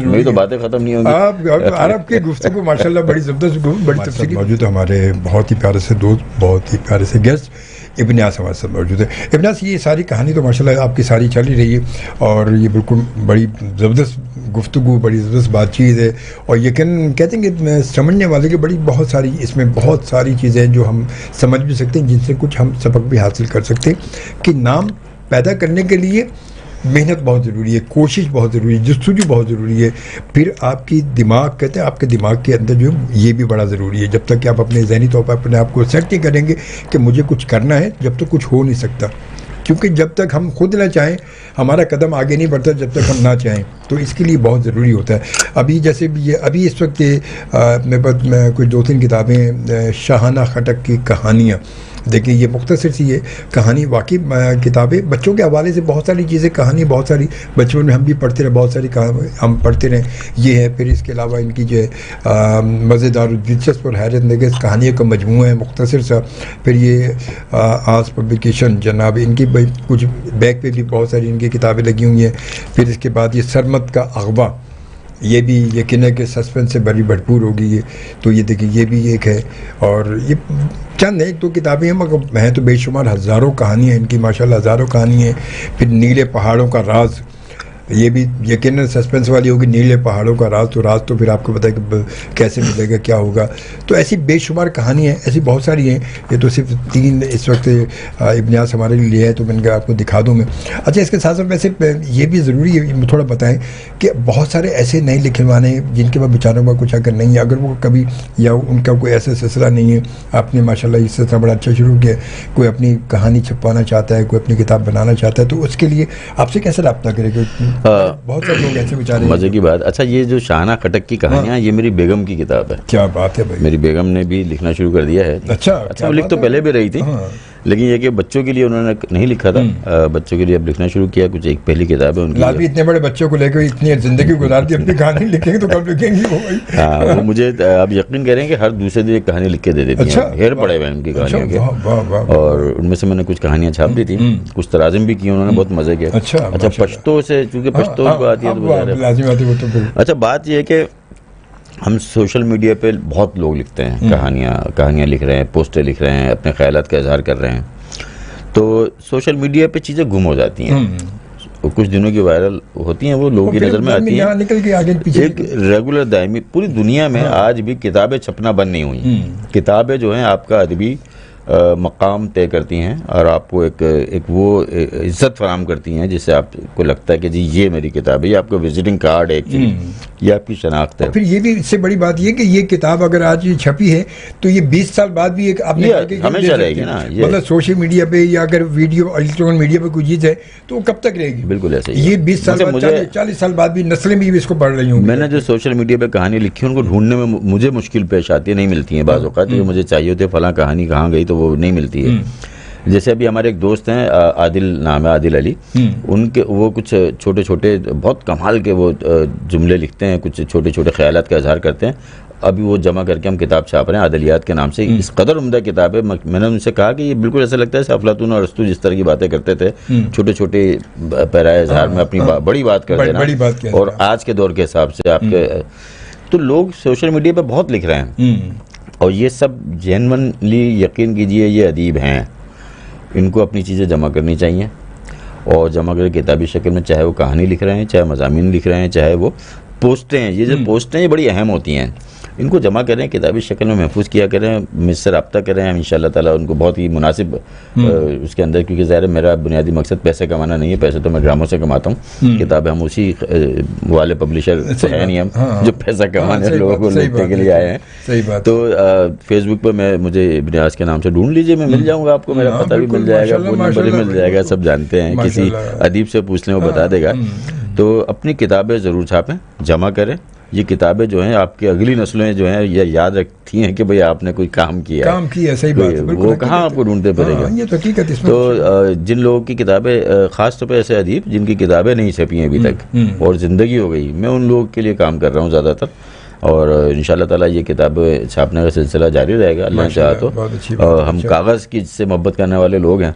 S2: मेरी तो बातें खत्म नहीं होंगी।
S1: आपकी गुफ्तगू माशाल्लाह बड़ी जबरदस्त, बड़ी तफसीली मौजूद है। हमारे बहुत ही प्यारे से दोस्त, बहुत ही प्यारे से गेस्ट, इब्नास हमारे साथ मौजूद है। इब्नास, ये सारी कहानी तो माशाल्लाह आपकी सारी चल ही रही है और ये बिल्कुल बड़ी ज़बरदस्त गुफ्तगू, बड़ी ज़बरदस्त बातचीत है और यकीन कहते हैं कि समझने वाले की बहुत सारी इसमें बहुत सारी चीज़ें हैं जो हम समझ भी सकते हैं, जिनसे कुछ हम सबक भी हासिल कर सकते हैं कि नाम पैदा करने के लिए मेहनत बहुत ज़रूरी है, कोशिश बहुत ज़रूरी है, जस्तजू बहुत ज़रूरी है। फिर आपकी दिमाग, कहते हैं आपके दिमाग के अंदर जो है ये भी बड़ा ज़रूरी है। जब तक कि आप अपने ज़हनी तौर पर अपने आप को सेट नहीं करेंगे कि मुझे कुछ करना है, जब तक कुछ हो नहीं सकता, क्योंकि जब तक हम खुद ना चाहें हमारा कदम आगे नहीं बढ़ता, जब तक हम ना चाहें। तो इसके लिए बहुत ज़रूरी होता है। अभी जैसे भी अभी इस वक्त मेरे पास कुछ 2-3 किताबें, शाहाना खटक की कहानियाँ, देखिए ये मुख्तसर सी है कहानी, वाकई किताबें बच्चों के हवाले से बहुत सारी चीज़ें, कहानी बहुत सारी बचपन में हम भी पढ़ते रहे, बहुत सारी हम पढ़ते रहे, ये है। फिर इसके अलावा इनकी जो है मज़ेदार, दिलचस्प और हैरत अंगेज़ कहानियों का मजमूआ है मुख्तसर सा। फिर ये आस पब्लिकेशन जनाब, इनकी कुछ बैग पे भी बहुत सारी इनकी किताबें लगी हुई हैं। फिर इसके बाद ये सरमत का अगवा, ये भी यकीन है कि सस्पेंस से बड़ी भरपूर होगी ये। तो ये देखिए ये भी एक है और ये चंद एक दो किताबें हैं, मगर हैं तो बेशुमार, हज़ारों कहानियाँ इनकी माशाल्लाह, हज़ारों कहानी है। फिर नीले पहाड़ों का राज, ये भी यकीनन सस्पेंस वाली होगी। नीले पहाड़ों का राज तो फिर आपको पता है कि कैसे मिलेगा, क्या होगा। तो ऐसी बेशुमार कहानी है, ऐसी बहुत सारी हैं। ये तो सिर्फ 3 इस वक्त इब्नास हमारे लिए है, तो मैंने कहा आपको दिखा दूँ मैं। अच्छा, इसके साथ साथ वैसे ये भी ज़रूरी है थोड़ा बताएं कि बहुत सारे ऐसे नए लिखने वाले हैं जिनके पास बेचारों का कुछ अगर नहीं है, अगर वो कभी या उनका कोई ऐसा सिलसिला नहीं है, आपने माशाल्लाह ये सिलसिला बड़ा अच्छा शुरू किया, कोई अपनी कहानी छपवाना चाहता है, कोई अपनी किताब बनाना चाहता है, तो उसके लिए आपसे कैसे रब्ता करेगा? बहुत सारे लोग ऐसे बेचारे।
S2: मजे की बात। अच्छा, ये जो शाहाना खटक की कहानियां, ये मेरी बेगम की किताब है।
S1: क्या बात है भाई,
S2: मेरी बेगम ने भी लिखना शुरू कर दिया है। अच्छा वो लिख तो पहले भी रही थी, लेकिन ये कि बच्चों के लिए उन्होंने नहीं लिखा था, बच्चों के लिए अब लिखना शुरू किया। कुछ एक पहली किताब है उनकी।
S1: लाल भी इतने बड़े बच्चों को लेकर इतनी जिंदगी गुजार दी, अपनी कहानी लिखेंगे तो कब लिखेंगे वो भाई?
S2: हाँ, वो मुझे आप यकीन करें कि हर दूसरे दिन एक कहानी लिख के दे देती हैं। ढेर पड़े हुए उनकी कहानियों के, और उनमें से मैंने कुछ कहानियां छाप दी थी, कुछ तराजिम भी की उन्होंने, बहुत मजे किया। अच्छा, पश्तो से, चूंकि पश्तो को आती है तो। अच्छा, बात यह है कि हम सोशल मीडिया पे बहुत लोग लिखते हैं कहानियाँ लिख रहे हैं, पोस्टर लिख रहे हैं, अपने ख्यालात का इजहार कर रहे हैं, तो सोशल मीडिया पे चीज़ें गुम हो जाती हैं। कुछ दिनों की वायरल होती हैं, वो लोगों की नज़र में आती हैं,
S1: निकल के आगे पीछे।
S2: एक रेगुलर दायमी पूरी दुनिया में आज भी किताबें छपना बंद नहीं हुई। किताबें जो हैं आपका अदबी मकाम तय करती हैं और आपको एक वो इज्जत फराम करती हैं, जिससे आपको लगता है कि जी ये मेरी किताब है, ये आपको विजिटिंग कार्ड है, एक्चुअली ये आपकी शनाख्त है।
S1: फिर ये भी इससे बड़ी बात ये कि ये किताब अगर आज ये छपी है तो ये 20 साल बाद भी एक आपने
S2: हमेशा रहेगी ना।
S1: मतलब सोशल मीडिया पे या अगर वीडियो इलेक्ट्रॉनिक मीडिया पे कोई चीज़ है तो कब तक रहेगी?
S2: बिल्कुल ऐसे ही।
S1: ये 20 साल बाद, 40 साल बाद भी नस्लें भी इसको पढ़ रही हूँ।
S2: मैंने जो सोशल मीडिया पे कहानी लिखी है, उनको ढूंढने में मुझे मुश्किल पेश आती है, नहीं मिलती है बाज़ औक़ात। जो मुझे चाहिए होते फलां कहानी कहाँ गई, तो वो नहीं मिलती है। जैसे अभी हमारे एक दोस्त हैं, आदिल नाम है, आदिल अली, उनके वो कुछ छोटे छोटे बहुत कमाल के वो जुमले लिखते हैं, कुछ छोटे छोटे ख्यालात का इजहार करते हैं। अभी वो जमा करके हम किताब छाप रहे हैं आदिलियात के नाम से। इस कदर उम्दा किताब है। मैंने उनसे कहा कि ये बिल्कुल ऐसा लगता है अफलातून और अरस्तू जिस तरह की बातें करते थे, छोटे छोटे पैराए इजहार में अपनी बड़ी बात कर देना, और आज के दौर के हिसाब से आपके तो लोग सोशल मीडिया पर बहुत लिख रहे हैं, और ये सब जेन्युइनली यकीन कीजिए ये अदीब हैं। इनको अपनी चीज़ें जमा करनी चाहिए, और जमा कर किताबी शक्ल में, चाहे वो कहानी लिख रहे हैं, चाहे मज़ामीन लिख रहे हैं, चाहे वो पोस्टें हैं। ये जो पोस्टें ये बड़ी अहम होती हैं, इनको जमा करें, किताबी शक्ल में महफूज किया करें, मुझसे रब्ता करें। हम इंशाअल्लाह ताला उनको बहुत ही मुनासिब उसके अंदर, क्योंकि ज़ाहिर है मेरा बुनियादी मकसद पैसे कमाना नहीं है, पैसे तो मैं ड्रामों से कमाता हूँ। किताबें हम उसी वाले पब्लिशर से है नहीं, हम जो पैसा कमाने लोगों को लिखने के लिए आए हैं।
S1: सही बात।
S2: तो फेसबुक पर मुझे इब्नास के नाम से ढूंढ लीजिए, मैं मिल जाऊँगा आपको, मेरा पता भी मिल जाएगा, फ़ोन नंबर भी मिल जाएगा, सब जानते हैं। किसी अदीब से पूछ लें, वो बता देगा। तो अपनी किताबें ज़रूर छापें, जमा करें। ये किताबें जो हैं आपकी अगली नस्लें जो हैं ये याद रखती हैं कि भाई आपने कोई काम किया।
S1: सही बात है।
S2: वो कहाँ आपको ढूंढते फिरेगा।
S1: ये तो हकीकत इसमें।
S2: तो जिन लोगों की किताबें, खास तौर पे ऐसे अदीब जिनकी किताबें नहीं छपी हैं अभी तक और ज़िंदगी हो गई, मैं उन लोगों के लिए काम कर रहा हूँ ज़्यादातर, और इंशाअल्लाह ताला ये किताबें छापने का सिलसिला जारी रहेगा अल्लाह चाहे तो। हम कागज़ की से मोहब्बत करने वाले लोग हैं,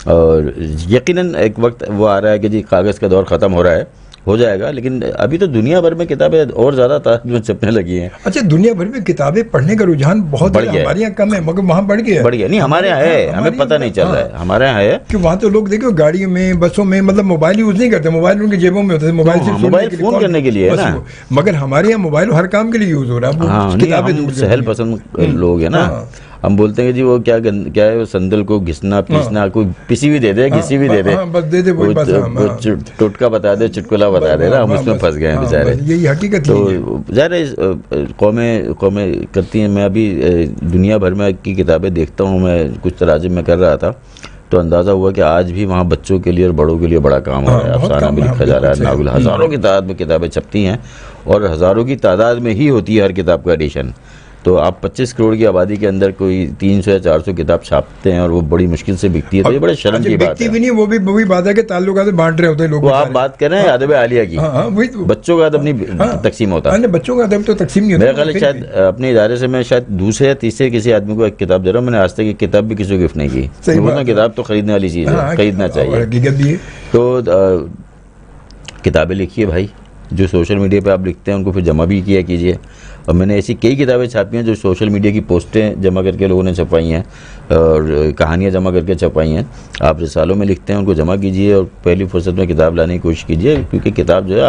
S2: और यकीनन एक वक्त वो आ रहा है कि जी कागज़ का दौर ख़त्म हो रहा है, हो जाएगा, लेकिन अभी तो दुनिया भर में किताबें और ज़्यादा तादाद में छपने लगी हैं।
S1: अच्छा, दुनिया भर में किताबें पढ़ने का रुझान बहुत
S2: बढ़ गया,
S1: हमारे यहाँ कम है, मगर वहाँ बढ़ गया।
S2: बढ़ गया नहीं, हमारे यहाँ है, हमें पता नहीं चल रहा है, हमारे यहाँ है
S1: कि वहाँ तो लोग देखो गाड़ियों में, बसों में, मतलब मोबाइल यूज नहीं करते, मोबाइल उनकी जेबों में होते हैं, मोबाइल सिर्फ
S2: मोबाइल फोन करने के लिए है ना।
S1: मगर हमारे यहाँ मोबाइल हर काम के लिए यूज हो रहा है।
S2: हाँ, हम सहल पसंद लोग हैं ना, हम बोलते हैं कि जी वो क्या है, वो संदल को घिसना पीसना, कोई पिसी भी दे दे, घिसी भी दे दे,
S1: बस दे दे, वही बस
S2: टोटका बता दे, चुटकुला बता दे ना, हम उसमें फंस गए हैं बेचारे।
S1: यही हकीकत
S2: तो ज़ाहिर कौमें करती हैं। मैं अभी दुनिया भर में की किताबें देखता हूँ, मैं कुछ तराजुम में कर रहा था तो अंदाज़ा हुआ कि आज भी वहाँ बच्चों के लिए और बड़ों के लिए बड़ा काम हो रहा है। अफसाना भी लिखा जा रहा है, नावल, हज़ारों की तादाद में किताबें छपती हैं और हज़ारों की तादाद में ही होती है हर किताब का एडिशन। तो आप 25 करोड़ की आबादी के अंदर कोई 300 या 400 किताब छापते हैं और वो बड़ी मुश्किल से बिकती है, तो ये बड़े शर्म की बात है।
S1: भी नहीं, वो भी बात है कि ताल्लुकात बांट रहे होते हैं लोग।
S2: वो आप बात कर रहे हैं अदब आलिया की, बच्चों का अदब नहीं तकसीम होता।
S1: बच्चों का अदब तो तकसीम नहीं होता।
S2: मेरा ख्याल है शायद अपने इदारे से मैं शायद दूसरे या तीसरे किसी आदमी को एक किताब दे रहा हूँ, मैंने आज तक एक किताब भी किसी को गिफ्ट नहीं की। किताब तो खरीदने वाली चीज़ है, खरीदना चाहिए। तो किताबें लिखिए भाई, जो सोशल मीडिया पे आप लिखते हैं उनको फिर जमा भी किया कीजिए। और मैंने ऐसी कई किताबें छापी हैं जो सोशल मीडिया की पोस्टें जमा करके लोगों ने छपाई हैं और कहानियाँ जमा करके छपाई हैं। आप रिसालों में लिखते हैं, उनको जमा कीजिए और पहली फुर्सत में किताब लाने की कोशिश कीजिए, क्योंकि किताब जो है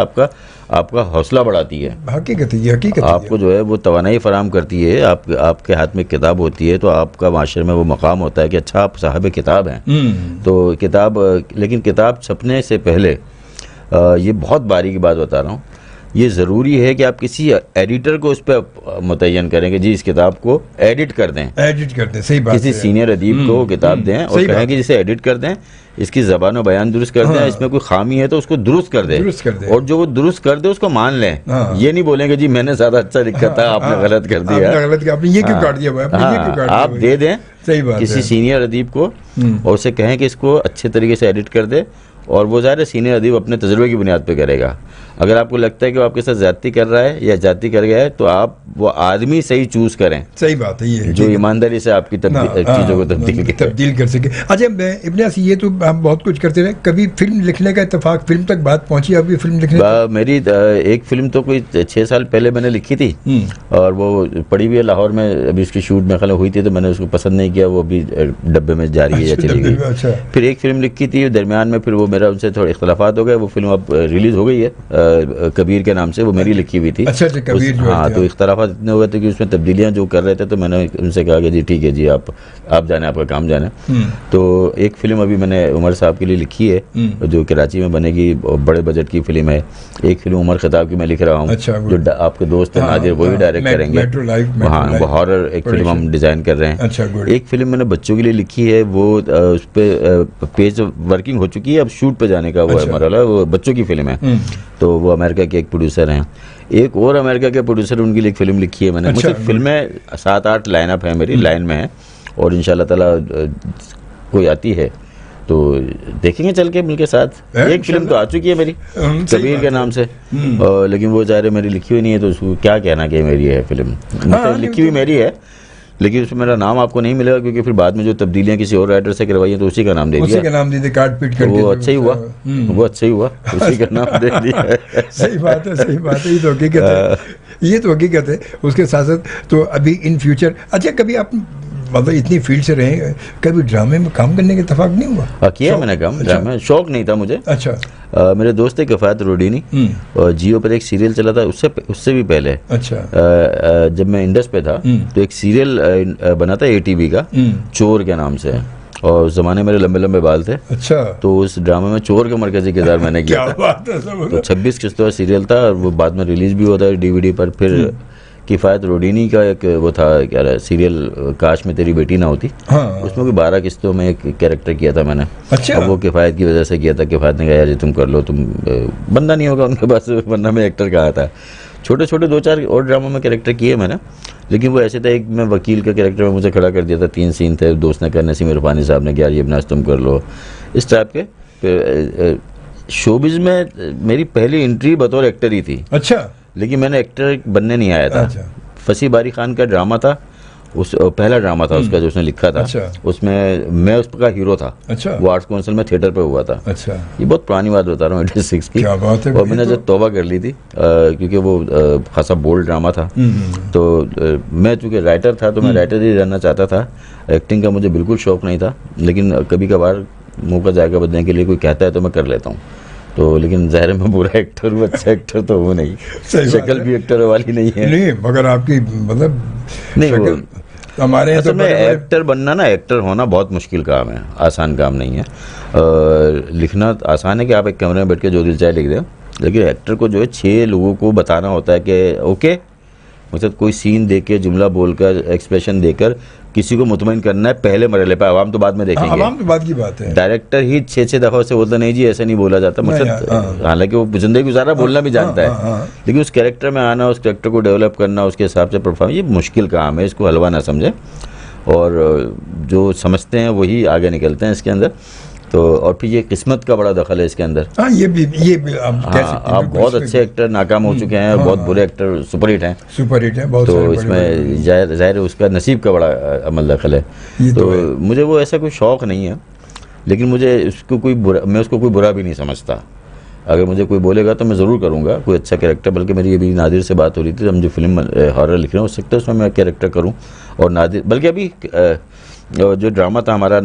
S2: आपका हौसला बढ़ाती है।
S1: हकीकत है, हकीकत
S2: आपको जो है वो तवानाई फराम करती है। आपके हाथ में किताब होती है तो आपका माशरे में वो मकाम होता है कि अच्छा आप साहब किताब हैं। तो लेकिन किताब छपने से पहले ये बहुत बारीकी बात बता रहा हूँ, ये ज़रूरी है कि आप किसी एडिटर को उस पर मुतय्यन करें कि जी इस किताब को एडिट कर दें।
S1: सही बात।
S2: किसी सीनियर अदीब को किताब दें और कहें कि जिसे एडिट कर दें, इसकी ज़बान व बयान दुरुस्त कर दें, इसमें कोई खामी है तो उसको दुरुस्त कर दें और जो वो दुरुस्त कर दे उसको मान लें। ये नहीं बोलेंगे जी मैंने ज़्यादा अच्छा लिखा था, आपने गलत कर दिया,
S1: आपने ये क्यों काट दिया।
S2: आप दे दें
S1: किसी
S2: सीनियर अदीब को और उसे कहें कि इसको अच्छे तरीके से एडिट कर दे, और वो ज़ाहिर सीनियर अदीब अपने तजुर्बे की बुनियाद पर करेगा। अगर आपको लगता है कि वो आपके साथ ज्यादती कर रहा है या ज्यादती कर गया है तो आप वो आदमी सही चूज करें।
S1: सही बात है, ये
S2: जो ईमानदारी से आपकी चीज़ों को
S1: तब्दील कर सके। अच्छा इब्ने असी, ये तो हम बहुत कुछ करते रहे, कभी फिल्म लिखने का इत्तेफाक, फिल्म तक बात पहुंची अभी फिल्म लिखने?
S2: मेरी एक फिल्म तो कोई 6 साल पहले मैंने लिखी थी और वो पड़ी हुई है लाहौर में, अभी उसकी शूट में ख्याल हुई थी तो मैंने उसको पसंद नहीं किया, वो अभी डब्बे में जारी है या चली गई। फिर एक फिल्म लिखी थी दरमियान में, फिर वो मेरा उनसे थोड़े इख्तलाफात हो गए, वो फिल्म अब रिलीज हो गई है कबीर के नाम से, वो मेरी लिखी हुई थी।
S1: अच्छा कबीर जो
S2: हाँ, तो इख्तलाफात इतने हुए थे कि उसमें तब्दीलियां जो कर रहे थे तो मैंने उनसे कहा कि जी ठीक है जी आप जाने, आपका काम जाने। तो एक फिल्म अभी मैंने उमर साहब के लिए लिखी है जो कराची में बनेगी, बड़े बजट की फिल्म है। एक फिल्म उमर खिताब की मैं लिख रहा हूँ, जो आपके दोस्त हैं नादिर, वही डायरेक्ट करेंगे। हाँ, वो हॉरर एक फिल्म हम डिजाइन कर रहे हैं। एक फिल्म मैंने बच्चों के लिए लिखी है, वो उस पर पेज वर्किंग हो चुकी है, अब शूट पे जाने का वो है मरहला, वो बच्चों की फिल्म है। तो वो अमेरिका के एक प्रोड्यूसर हैं, एक और अमेरिका के प्रोड्यूसर, उनके लिए एक फिल्म लिखी है मैंने। मुझे फिल्में 7-8 लाइनअप है मेरी, लाइन में है और इंशाल्लाह ताला कोई आती है तो देखेंगे चल के मिलके साथ। एक फिल्म तो आ चुकी है मेरी कबीर के नाम से, लेकिन वो ज़ाहिर मेरी लिखी हुई नहीं है तो उसको क्या कहना कि मेरी है फिल्म। लिखी हुई मेरी है लेकिन उसमें मेरा नाम आपको नहीं मिलेगा, क्योंकि फिर बाद में जो तब्दीलियां किसी और राइटर से करवाई हैं तो उसी का नाम दे दिया,
S1: उसी का नाम दे दिया, काट पीट करके।
S2: वो अच्छा ही हुआ, वो अच्छा ही हुआ, उसी का नाम दे दिया।
S1: सही बात है, सही बात है, ये तो हकीकत है, ये तो हकीकत है। उसके साथ साथ तो अभी इन फ्यूचर, अच्छा कभी आप मतलब इतनी फील्ड से रहे, कभी ड्रामे में काम करने का इत्तेफाक नहीं हुआ?
S2: किया मैंने काम, ड्रामे शौक नहीं था मुझे।
S1: अच्छा।
S2: मेरे दोस्त है किफ़ायत रोडीनी, और जियो पर एक सीरियल चला था, उससे भी पहले।
S1: अच्छा।
S2: जब मैं इंडस पे था तो एक सीरियल बना था ATV का, चोर के नाम से, और उस जमाने मेरे लंबे लंबे बाल थे।
S1: अच्छा।
S2: तो उस ड्रामे में चोर का मरकजी किरदार मैंने किया था।
S1: बात है,
S2: तो 26 किस्तों का सीरियल था और वो बाद में रिलीज भी हुआ था DVD पर। फिर किफ़ायत रोडीनी का एक वो था क्या सीरियल, काश में तेरी बेटी ना होती।
S1: हाँ।
S2: उसमें कोई 12 किस्तों में एक कैरेक्टर किया था मैंने।
S1: अच्छा।
S2: वो किफ़ायत की वजह से किया था, किफ़ायत ने कहा यार तुम कर लो, तुम बंदा नहीं होगा उनके पास, वरना मैं एक्टर कहा था। छोटे छोटे 2-4 और ड्रामा में कैरेक्टर किए मैंने, लेकिन वो ऐसे था, एक मैं वकील का कैरेक्टर में मुझे खड़ा कर दिया था, 3 सीन थे, दोस्त ने कहा नसीम इरफानी साहब ने, यार ये बनास तुम कर लो, इस टाइप के। फिर शोबिज में मेरी पहली एंट्री बतौर एक्टर ही थी।
S1: अच्छा।
S2: लेकिन मैंने एक्टर बनने नहीं आया था।
S1: अच्छा।
S2: फसी बारी खान का ड्रामा था उस पहला ड्रामा था उसका जो उसने लिखा था।
S1: अच्छा।
S2: उसमें मैं उसका हीरो था।
S1: अच्छा।
S2: वो आर्ट्स काउंसिल में थिएटर पे हुआ था।
S1: अच्छा,
S2: ये बहुत पुरानी बात बता रहा हूँ, 86 की।
S1: क्या बात है।
S2: और मैंने जब तौबा कर ली थी क्योंकि वो खासा बोल्ड ड्रामा था। तो मैं चूँकि राइटर था तो मैं राइटर ही रहना चाहता था। एक्टिंग का मुझे बिल्कुल शौक नहीं था, लेकिन कभी कभार मुँह का जायका बदलने के लिए कोई कहता है तो मैं कर लेता हूँ। तो लेकिन ज़ाहिर है मैं बुरा एक्टर हूँ, अच्छा एक्टर तो हूँ नहीं, शक्ल भी एक्टर वाली नहीं है।
S1: नहीं, मगर आपकी मतलब
S2: नहीं, वो
S1: हमारे यहाँ
S2: असल में एक्टर बनना ना, एक्टर होना बहुत मुश्किल काम है, आसान काम नहीं है। लिखना आसान है कि आप एक कमरे में बैठ के जो दिल चाहे लिख दें, लेकिन एक्टर को जो है 6 लोगों को बताना होता है कि ओके, मतलब कोई सीन देके, जुमला बोलकर, एक्सप्रेशन देकर किसी को मुतमईन करना है पहले मरहले पे। आवाम तो बाद में देखेंगे।
S1: आवाम तो बाद की बात है।
S2: डायरेक्टर ही 6 दफ़ा से बोलता नहीं जी ऐसा नहीं बोला जाता, मतलब हालांकि वो जिंदगी गुजारा बोलना भी जानता है, लेकिन उस कैरेक्टर में आना, उस कैरेक्टर को डेवलप करना, उसके हिसाब से परफॉर्म, ये मुश्किल काम है। इसको हलवा ना समझे, और जो समझते हैं वही आगे निकलते हैं इसके अंदर। तो और फिर ये किस्मत का बड़ा दखल है इसके अंदर।
S1: हाँ, ये भी आप कह सकते हैं।
S2: आप बहुत अच्छे एक्टर नाकाम हो चुके हैं, बहुत बुरे एक्टर सुपरहिट हैं।
S1: सुपरहिट है बहुत।
S2: तो इसमें जाहिर है उसका नसीब का बड़ा अमल दखल है। तो मुझे वो ऐसा कोई शौक़ नहीं है, लेकिन मुझे उसको कोई बुरा, मैं उसको कोई बुरा भी नहीं समझता। अगर मुझे कोई बोलेगा तो मैं ज़रूर करूँगा कोई अच्छा कैरेक्टर। बल्कि मेरी अभी नादिर से बात हो रही थी, हम जो फिल्म हॉरर लिख रहे हैं हो सकता है उसमें मैं कैरेक्टर करूँ। और नादिर, बल्कि अभी जो ड्रामा था हमारा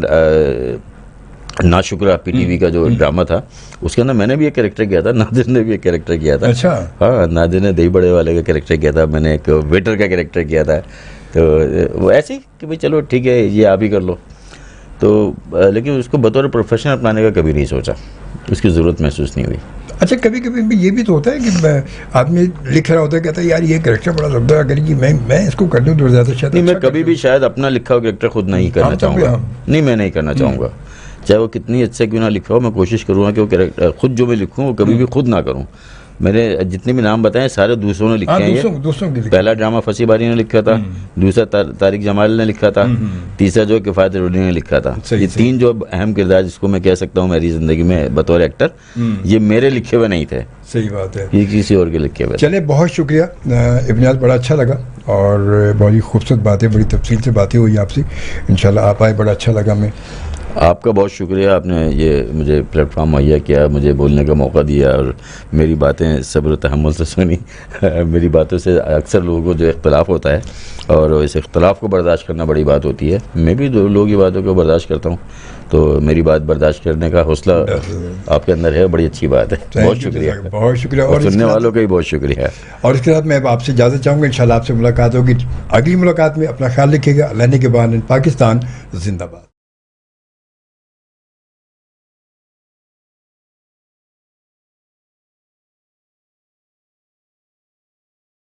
S2: नाशुक्रा, पीटीवी का जो ड्रामा था, उसके अंदर मैंने भी एक कैरेक्टर किया था, नादिर ने भी एक कैरेक्टर किया था।
S1: अच्छा।
S2: हाँ, नादिर ने दही बड़े वाले का कैरेक्टर किया था, मैंने एक वेटर का कैरेक्टर किया था। तो वो ऐसे ही कि भाई चलो ठीक है ये आप ही कर लो। तो लेकिन उसको बतौर प्रोफेशन अपनाने का कभी नहीं सोचा, उसकी ज़रूरत महसूस नहीं हुई।
S1: अच्छा, कभी कभी ये भी तो होता है कि आदमी लिख रहा होता है, कहता है यार ये कैरेक्टर बड़ा ज़बरदस्त, अगर कि मैं इसको कर दूँ तो ज़्यादा शायद।
S2: नहीं, मैं कभी भी शायद अपना लिखा हुआ कैरेक्टर खुद नहीं करना चाहूँगा। नहीं, मैं नहीं करना चाहूँगा, चाहे वो कितनी अच्छे क्यों ना लिखा हो। मैं कोशिश करूँगा कि वो कैरेक्टर खुद जो मैं लिखूँ वो कभी भी खुद ना करूँ। मैंने जितने भी नाम बताए सारे दूसरों ने लिखे हैं।
S1: दूसरों के
S2: पहला ड्रामा फसी बारी ने लिखा था, दूसरा तारिक जमाल ने लिखा था, तीसरा जो किफ़ायत रोडी ने लिखा था। ये 3 जो अहम किरदार जिसको मैं कह सकता हूँ मेरी ज़िंदगी में बतौर एक्टर, ये मेरे लिखे हुए नहीं थे।
S1: सही बात है,
S2: ये किसी और के लिखे हुए।
S1: चले, बहुत शुक्रिया इब्न, बड़ा अच्छा लगा और बहुत ही खूबसूरत बातें, बड़ी तफसील से बातें हुई आपसे। इंशाल्लाह आप आए, बड़ा अच्छा लगा हमें।
S2: आपका बहुत शुक्रिया, आपने ये मुझे प्लेटफॉर्म मुहैया किया, मुझे बोलने का मौका दिया और मेरी बातें सब्र तहम्मुल से सुनी। मेरी बातों से अक्सर लोगों को जो इख्तलाफ होता है और इस इख्तलाफ को बर्दाश्त करना बड़ी बात होती है। मैं भी लोगों की बातों को बर्दाश्त करता हूँ, तो मेरी बात बर्दाश्त करने का हौसला आपके अंदर है, बड़ी अच्छी बात है। बहुत शुक्रिया,
S1: बहुत शुक्रिया।
S2: और सुनने वालों का भी बहुत शुक्रिया।
S1: और इसके साथ मैं आपसे इजाज़त चाहूँगा, इंशाल्लाह आपसे मुलाकात होगी। अगली मुलाकात में अपना ख्याल रखिएगा। अल्लाह ने के बाद पाकिस्तान जिंदाबाद।